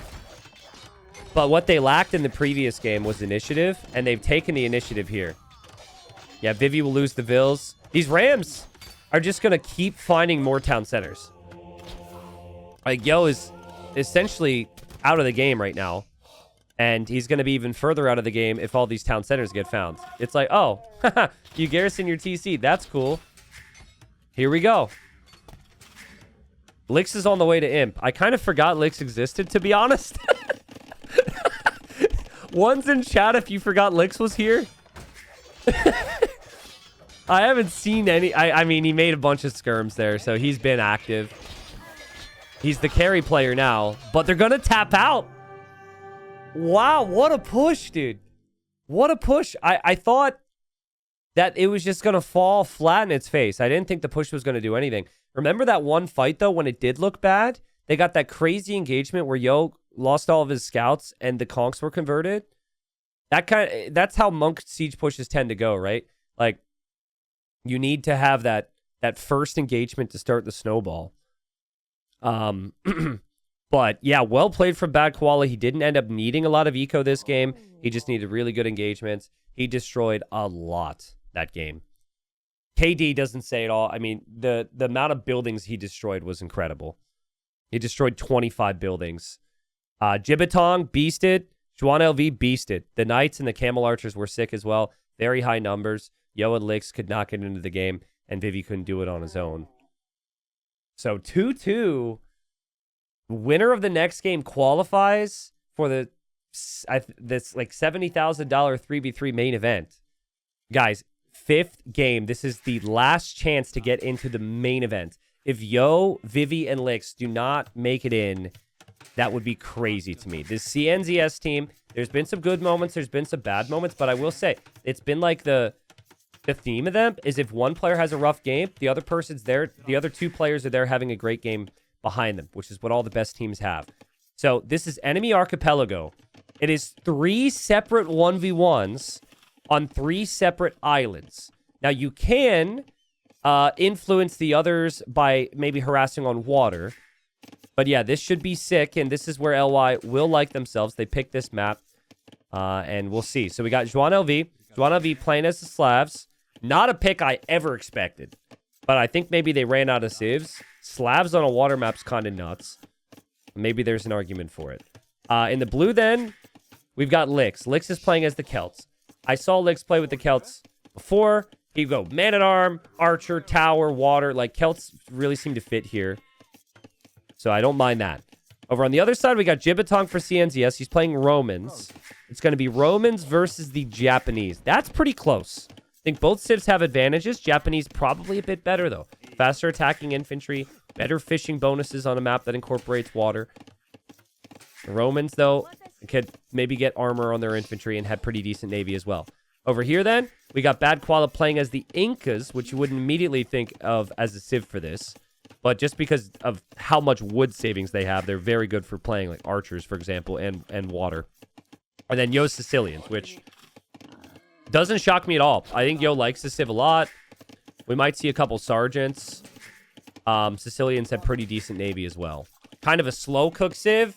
But what they lacked in the previous game was initiative, and they've taken the initiative here. Yeah, Vivi will lose the Vills. These Rams are just going to keep finding more town centers. Like, Yo is essentially out of the game right now. And he's going to be even further out of the game if all these town centers get found. It's like, oh, you garrison your TC. That's cool. Here we go. Lix is on the way to Imp. I kind of forgot Lix existed, to be honest. One's in chat if you forgot Lix was here. I haven't seen any. I mean, he made a bunch of skirms there, so he's been active. He's the carry player now, but they're going to tap out. Wow, what a push, dude. What a push. I thought that it was just going to fall flat in its face. I didn't think the push was going to do anything. Remember that one fight, though, when it did look bad? They got that crazy engagement where Yo lost all of his scouts and the conks were converted. That's how Monk siege pushes tend to go, right? Like, you need to have that first engagement to start the snowball. But yeah, well played from Bad Koala. He didn't end up needing a lot of eco this game. He just needed really good engagements. He destroyed a lot that game. KD doesn't say it all. I mean, the amount of buildings he destroyed was incredible. He destroyed 25 buildings. Jibitong beasted. Juan LV beasted. The Knights and the Camel Archers were sick as well. Very high numbers. Yo and Lix could not get into the game, and Vivi couldn't do it on his own. So 2-2. Winner of the next game qualifies for this like $70,000 3v3 main event. Guys, 5th game. This is the last chance to get into the main event. If Yo, Vivi, and Lix do not make it in, that would be crazy to me. This CNZS team, there's been some good moments, there's been some bad moments, but I will say, it's been like the theme of them is if one player has a rough game, the other person's there, the other two players are there having a great game behind them, which is what all the best teams have. So this is Enemy Archipelago. It is 3 separate 1v1s on 3 separate islands. Now you can influence the others by maybe harassing on water. But yeah, this should be sick, and this is where LY will like themselves. They picked this map, and we'll see. So we got Juan LV. Juan LV playing as the Slavs. Not a pick I ever expected. But I think maybe they ran out of civs. Slavs on a water map's kind of nuts. Maybe there's an argument for it. In the blue then, we've got Lix. Lix is playing as the Celts. I saw Lix play with the Celts before. He'd go man-at-arm, archer, tower, water. Like, Celts really seem to fit here. So I don't mind that. Over on the other side, we got Jibitong for CNZS. He's playing Romans. It's going to be Romans versus the Japanese. That's pretty close. I think both civs have advantages. Japanese probably a bit better, though. Faster attacking infantry, better fishing bonuses on a map that incorporates water. The Romans, though, could maybe get armor on their infantry and have pretty decent navy as well. Over here, then, we got Bad Koala playing as the Incas, which you wouldn't immediately think of as a civ for this. But just because of how much wood savings they have, they're very good for playing like archers, for example, and water. And then Yo Sicilians, which doesn't shock me at all. I think Yo likes the civ a lot. We might see a couple sergeants. Sicilians have pretty decent navy as well. Kind of a slow cook civ,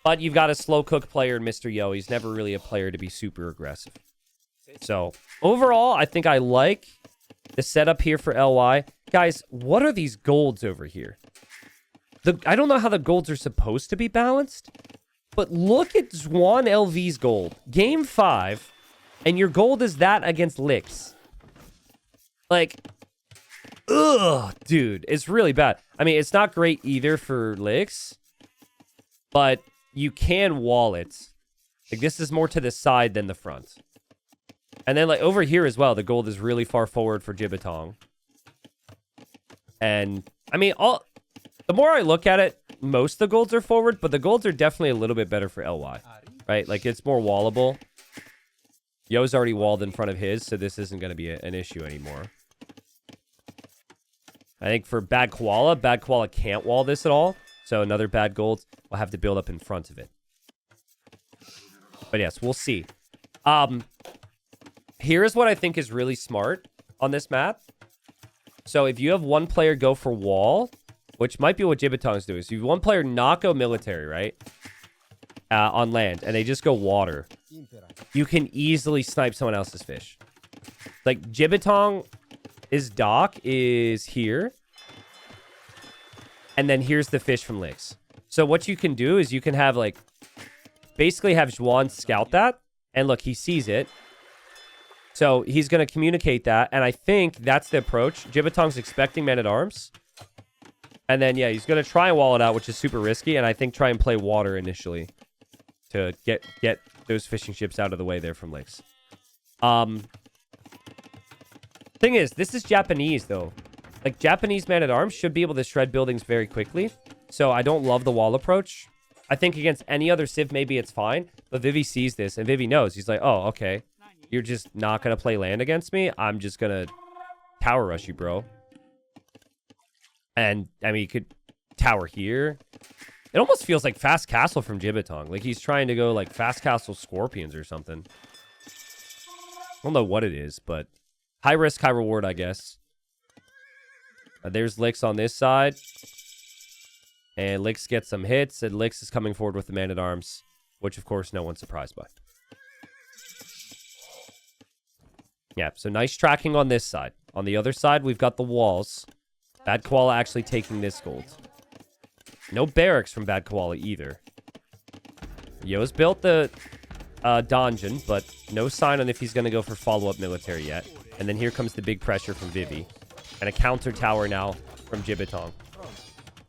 but you've got a slow cook player in Mr. Yo. He's never really a player to be super aggressive. So overall, I think I like the setup here for LY. Guys, what are these golds over here? I don't know how the golds are supposed to be balanced, but look at Juan LV's gold. Game 5, and your gold is that against Lix. Like, ugh, dude, it's really bad. I mean, it's not great either for Lix, but you can wall it. Like, this is more to the side than the front. And then, like, over here as well, the gold is really far forward for Jibitong. And, I mean, the more I look at it, most of the golds are forward, but the golds are definitely a little bit better for LY, right? Like, it's more wallable. Yo's already walled in front of his, so this isn't going to be an issue anymore. I think for Bad Koala can't wall this at all, so another bad gold will have to build up in front of it. But yes, we'll see. Here's what I think is really smart on this map. So if you have one player go for wall, which might be what Jibitong's doing. So you have one player not go military, right? on land, and they just go water, you can easily snipe someone else's fish. Like, Jibitong, his dock is here. And then here's the fish from Licks. So what you can do is you can have, like, basically have Juan scout that. And look, he sees it. So he's going to communicate that. And I think that's the approach. Jibitong's expecting man-at-arms. And then, yeah, he's going to try and wall it out, which is super risky. And I think try and play water initially to get those fishing ships out of the way there from Licks. Thing is, this is Japanese, though. Like, Japanese man-at-arms should be able to shred buildings very quickly. So I don't love the wall approach. I think against any other Civ, maybe it's fine. But Vivi sees this, and Vivi knows. He's like, oh, okay. You're just not going to play land against me? I'm just going to tower rush you, bro. And, I mean, you could tower here. It almost feels like Fast Castle from Jibitong. Like, he's trying to go, like, Fast Castle Scorpions or something. I don't know what it is, but high risk, high reward, I guess. There's Licks on this side. And Licks gets some hits, and Licks is coming forward with the man-at-arms, which, of course, no one's surprised by. Yeah, so nice tracking on this side. On the other side, we've got the walls. Bad Koala actually taking this gold. No barracks from Bad Koala either. Yo's built the donjon, but no sign on if he's going to go for follow-up military yet. And then here comes the big pressure from Vivi. And a counter tower now from Jibitong.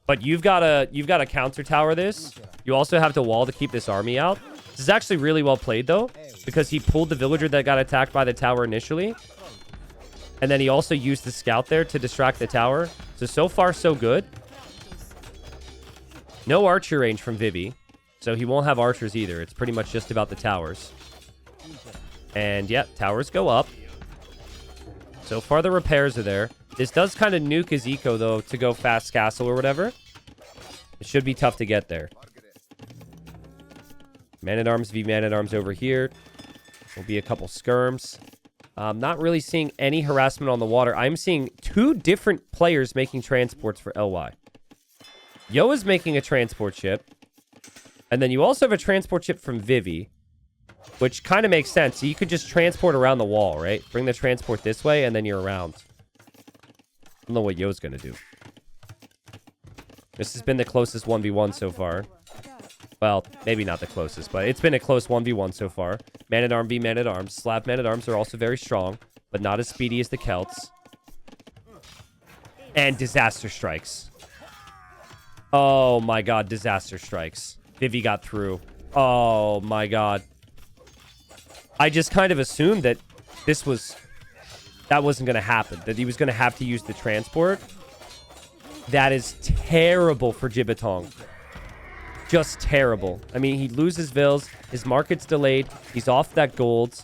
But you've got to counter tower this. You also have to wall to keep this army out. This is actually really well played, though, because he pulled the villager that got attacked by the tower initially. And then he also used the scout there to distract the tower. So far, so good. No archer range from Vivi. So he won't have archers either. It's pretty much just about the towers. And, yeah, towers go up. So far, the repairs are there. This does kind of nuke his eco, though, to go Fast Castle or whatever. It should be tough to get there. Man-at-arms v man-at-arms over here. Will be a couple skirms. Not really seeing any harassment on the water. I'm seeing two different players making transports for LY. Yo is making a transport ship. And then you also have a transport ship from Vivi, which kind of makes sense. So you could just transport around the wall, right? Bring the transport this way, and then you're around. I don't know what Yo's going to do. This has been the closest 1v1 so far. Well, maybe not the closest, but it's been a close 1v1 so far. Man-at-arm v man-at-arms. Slav man-at-arms are also very strong, but not as speedy as the Celts. And disaster strikes. Oh my god, disaster strikes. Vivi got through. Oh my god. I just kind of assumed that that wasn't going to happen. That he was going to have to use the transport. That is terrible for Jibitong. Just terrible. I mean, he loses Vills. His market's delayed. He's off that gold.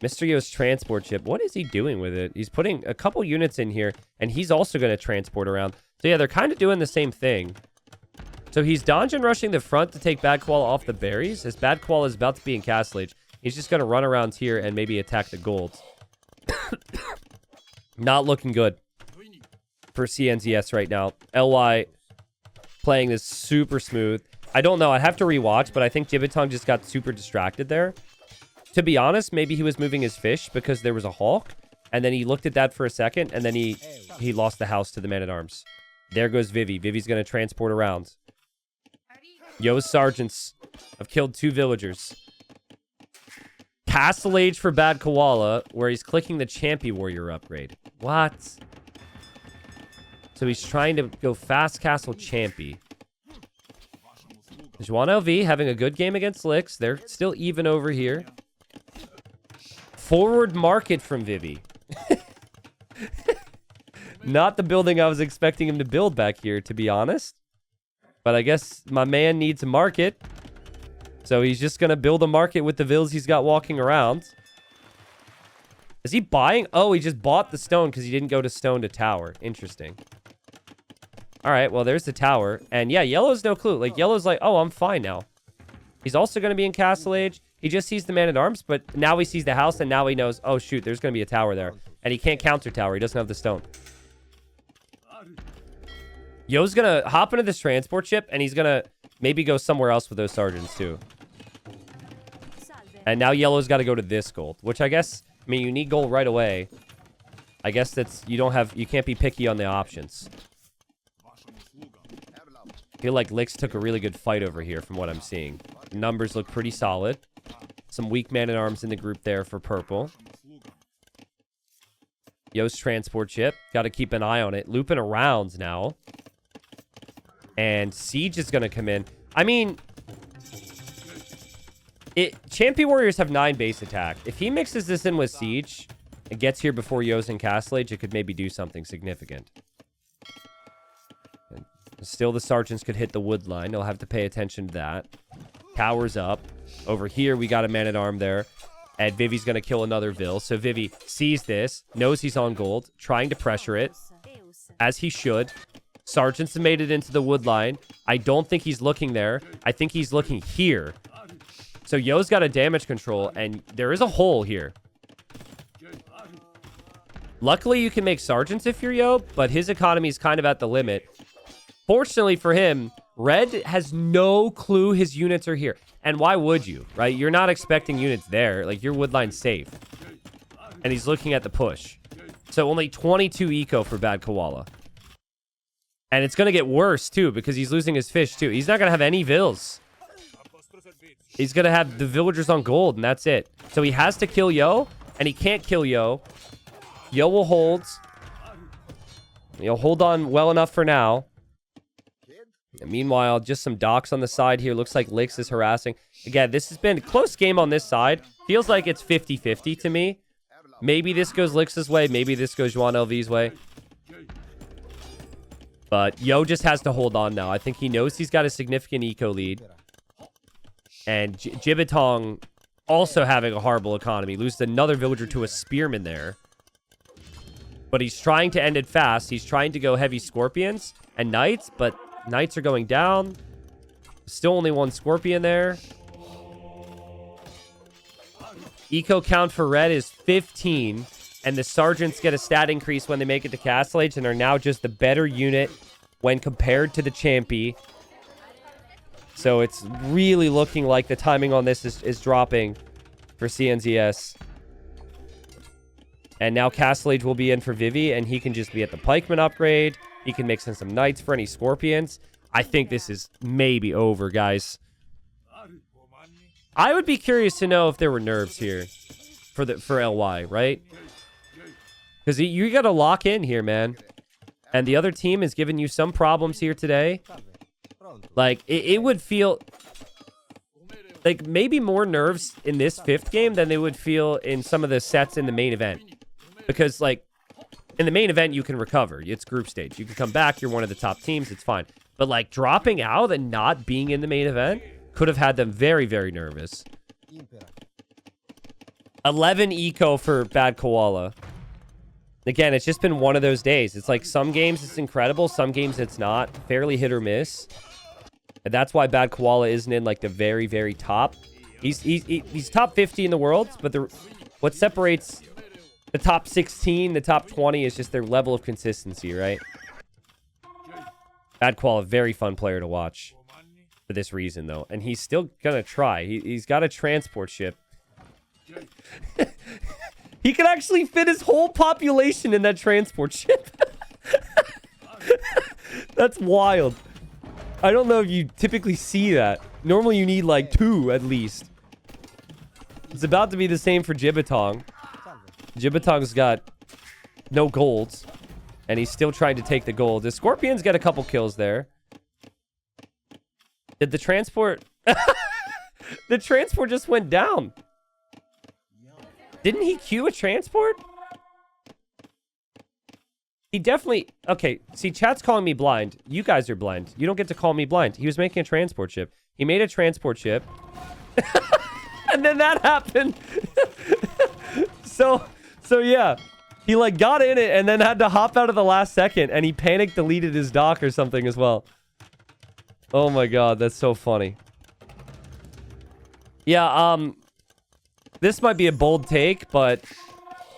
Mr. Yo's transport ship. What is he doing with it? He's putting a couple units in here, and he's also going to transport around. So, yeah, they're kind of doing the same thing. So, he's donjon rushing the front to take Bad Koala off the berries. As Bad Koala is about to be in Castle Age, he's just going to run around here and maybe attack the gold. Not looking good for CNZS right now. LY playing this super smooth. I don't know. I'd have to rewatch, but I think Jibitong just got super distracted there. To be honest, maybe he was moving his fish because there was a hawk, and then he looked at that for a second, and then he lost the house to the man-at-arms. There goes Vivi. Vivi's going to transport around. Yo's sergeants have killed 2 villagers. Castle Age for Bad Koala, where he's clicking the Champy Warrior upgrade. What? So he's trying to go Fast Castle Champy. Juan LV having a good game against Licks. They're still even over here. Forward market from Vivi. Not the building I was expecting him to build back here, to be honest. But I guess my man needs a market. So he's just going to build a market with the vills he's got walking around. Is he buying? Oh, he just bought the stone because he didn't go to stone to tower. Interesting. All right, well, there's the tower. And yeah, Yellow's no clue. Like, Yellow's like, oh, I'm fine now. He's also going to be in Castle Age. He just sees the man-at-arms, but now he sees the house, and now he knows, oh, shoot, there's going to be a tower there. And he can't counter tower. He doesn't have the stone. Yo's going to hop into this transport ship, and he's going to maybe go somewhere else with those sergeants too. And now yellow's got to go to this gold, which I guess, I mean, you need gold right away. I guess that's, you can't be picky on the options. I feel like Licks took a really good fight over here from what I'm seeing. Numbers look pretty solid. Some weak man-at-arms in the group there for purple. Yo's transport ship. Got to keep an eye on it. Looping around now. And Siege is going to come in. I mean, Champion Warriors have 9 base attack. If he mixes this in with Siege and gets here before Yo's and Castle Age, it could maybe do something significant. And still, the Sergeants could hit the wood line. They'll have to pay attention to that. Towers up. Over here, we got a man-at-arm there. And Vivi's going to kill another Vil. So Vivi sees this, knows he's on gold, trying to pressure it, as he should. Sergeants have made it into the wood line. I don't think he's looking there. I think he's looking here. So Yo's got a damage control, and there is a hole here. Luckily, you can make Sergeants if you're Yo, but his economy is kind of at the limit. Fortunately for him, Red has no clue his units are here. And why would you, right? You're not expecting units there. Like, your wood line's safe. And he's looking at the push. So only 22 eco for Bad Koala. And it's going to get worse, too, because he's losing his fish, too. He's not going to have any Vils. He's going to have the villagers on gold, and that's it. So he has to kill Yo, and he can't kill Yo. Yo will hold. He'll hold on well enough for now. And meanwhile, just some docks on the side here. Looks like Licks is harassing. Again, this has been a close game on this side. Feels like it's 50-50 to me. Maybe this goes Licks' way. Maybe this goes Juan LV's way. But Yo just has to hold on now. I think he knows he's got a significant eco lead. And Jibitong also having a horrible economy. Loses another villager to a spearman there. But he's trying to end it fast. He's trying to go heavy scorpions and knights, but knights are going down. Still only one scorpion there. Eco count for red is 15. And the sergeants get a stat increase when they make it to Castle Age and are now just the better unit when compared to the Champy. So it's really looking like the timing on this is dropping for CNZS. And now Castle Age will be in for Vivi, and he can just be at the Pikeman upgrade. He can mix in some Knights for any Scorpions. I think this is maybe over, guys. I would be curious to know if there were nerves here for LY, right? Because you got to lock in here, man. And the other team is giving you some problems here today. Like, it would feel like maybe more nerves in this 5th game than they would feel in some of the sets in the main event. Because, like, in the main event, you can recover. It's group stage. You can come back. You're one of the top teams. It's fine. But, like, dropping out and not being in the main event could have had them very, very nervous. 11 eco for Bad Koala. Again, it's just been one of those days. It's like some games it's incredible. Some games it's not. Fairly hit or miss. And that's why Bad Koala isn't in, like, the very, very top. He's top 50 in the world, but what separates the top 16, the top 20 is just their level of consistency, right? Bad Koala, very fun player to watch for this reason, though. And he's still gonna try. He's got a transport ship. He could actually fit his whole population in that transport ship. That's wild. I don't know if you typically see that. Normally you need like 2 at least. It's about to be the same for Jibitong. Jibitong's got no golds. And he's still trying to take the gold. The Scorpions get a couple kills there. Did the transport... The transport just went down. Didn't he queue a transport? He definitely... Okay, see, chat's calling me blind. You guys are blind. You don't get to call me blind. He was making a transport ship. He made a transport ship. And then that happened. So yeah. He, like, got in it and then had to hop out of the last second. And he panic deleted his dock or something as well. Oh, my God. That's so funny. Yeah, this might be a bold take, but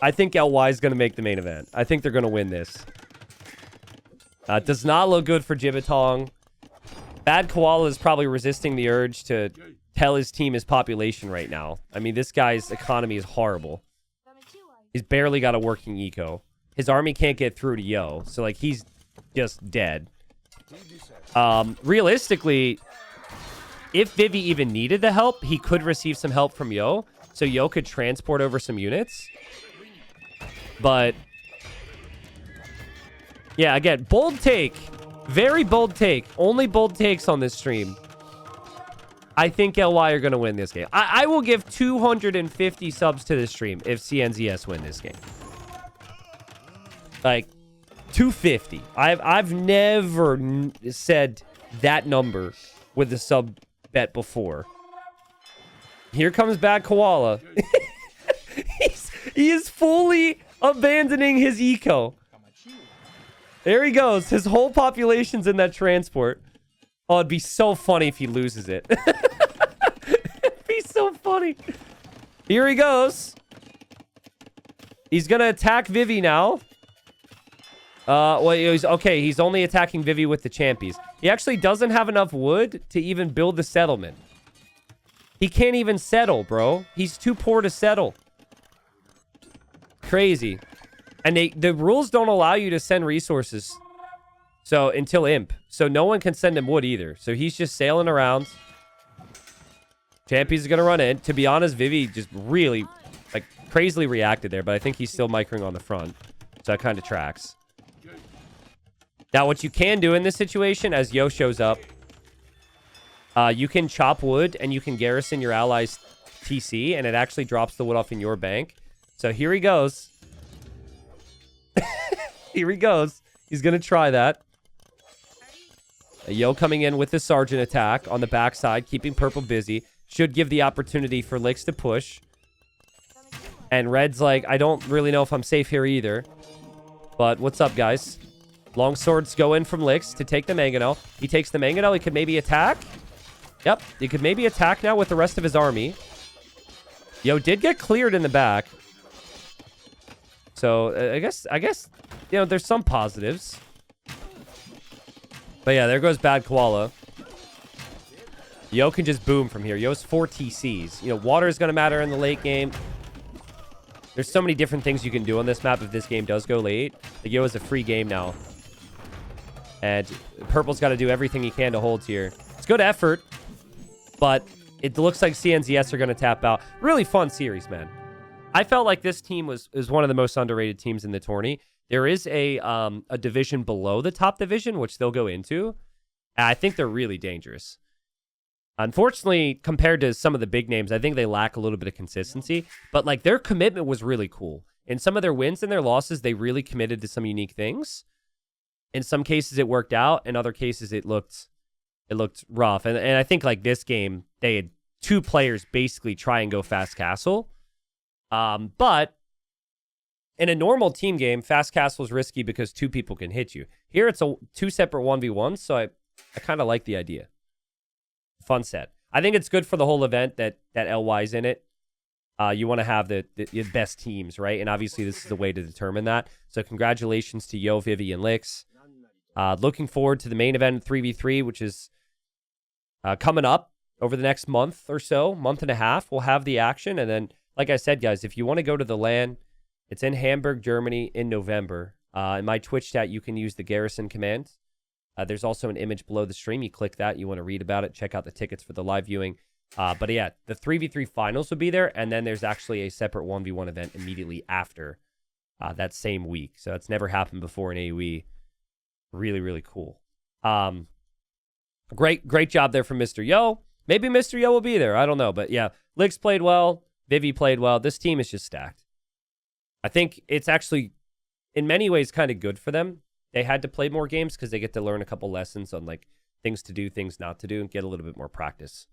I think LY is going to make the main event. I think they're going to win this. It does not look good for Jibitong. Bad Koala is probably resisting the urge to tell his team his population right now. I mean, this guy's economy is horrible. He's barely got a working eco. His army can't get through to Yo, so, like, he's just dead. Realistically, if Vivi even needed the help, he could receive some help from Yo, so Yo could transport over some units. But, yeah, again, bold take. Very bold take. Only bold takes on this stream. I think LY are going to win this game. I will give 250 subs to this stream if CNZS win this game. Like, 250. I've never said that number with a sub bet before. Here comes Bad Koala. He is fully abandoning his eco. There he goes. His whole population's in that transport. Oh, it'd be so funny if he loses it. It'd be so funny. Here he goes. He's going to attack Vivi now. Well, he's only attacking Vivi with the champions. He actually doesn't have enough wood to even build the settlement. He can't even settle, bro. He's too poor to settle. Crazy. And the rules don't allow you to send resources. So, until Imp. So, no one can send him wood either. So, he's just sailing around. Champions are going to run in. To be honest, Vivi just really, like, crazily reacted there. But I think he's still microing on the front. So, that kind of tracks. Now, what you can do in this situation, as Yo shows up, you can chop wood and you can garrison your allies' TC. And it actually drops the wood off in your bank. So, here he goes. Here he goes. He's going to try that. Yo coming in with the Sergeant attack on the backside, keeping Purple busy. Should give the opportunity for Licks to push. And Red's like, I don't really know if I'm safe here either. But what's up, guys? Long swords go in from Licks to take the Mangonel. He takes the Mangonel. He could maybe attack. Yep, he could maybe attack now with the rest of his army. Yo did get cleared in the back. So, I guess, you know, there's some positives. But yeah, there goes Bad Koala. Yo can just boom from here. Yo's 4 TCs. You know, water is going to matter in the late game. There's so many different things you can do on this map if this game does go late. Like, Yo is a free game now. And Purple's got to do everything he can to hold here. It's good effort. But it looks like CNZS are going to tap out. Really fun series, man. I felt like this team was one of the most underrated teams in the tourney. There is a division below the top division, which they'll go into. And I think they're really dangerous. Unfortunately, compared to some of the big names, I think they lack a little bit of consistency. But, like, their commitment was really cool. In some of their wins and their losses, they really committed to some unique things. In some cases, it worked out. In other cases, it looked rough. And I think, like, this game, they had 2 players basically try and go fast castle. But in a normal team game, fast castle is risky because 2 people can hit you. Here, it's 2 separate 1v1s, so I kind of like the idea. Fun set. I think it's good for the whole event that LY's in it. You want to have the best teams, right? And obviously, this is the way to determine that. So congratulations to Yo, Vivi, and Licks. Looking forward to the main event 3v3, which is coming up over the next month or so, month and a half. We'll have the action. And then, like I said, guys, if you want to go to the LAN, it's in Hamburg, Germany in November. In my Twitch chat, you can use the Garrison command. There's also an image below the stream. You click that. You want to read about it. Check out the tickets for the live viewing. But yeah, the 3v3 finals will be there. And then there's actually a separate 1v1 event immediately after that same week. So it's never happened before in AoE. Really, really cool. Great job there from Mr. Yo. Maybe Mr. Yo will be there. I don't know. But yeah, Licks played well. Vivi played well. This team is just stacked. I think it's actually, in many ways, kind of good for them. They had to play more games because they get to learn a couple lessons on, like, things to do, things not to do, and get a little bit more practice.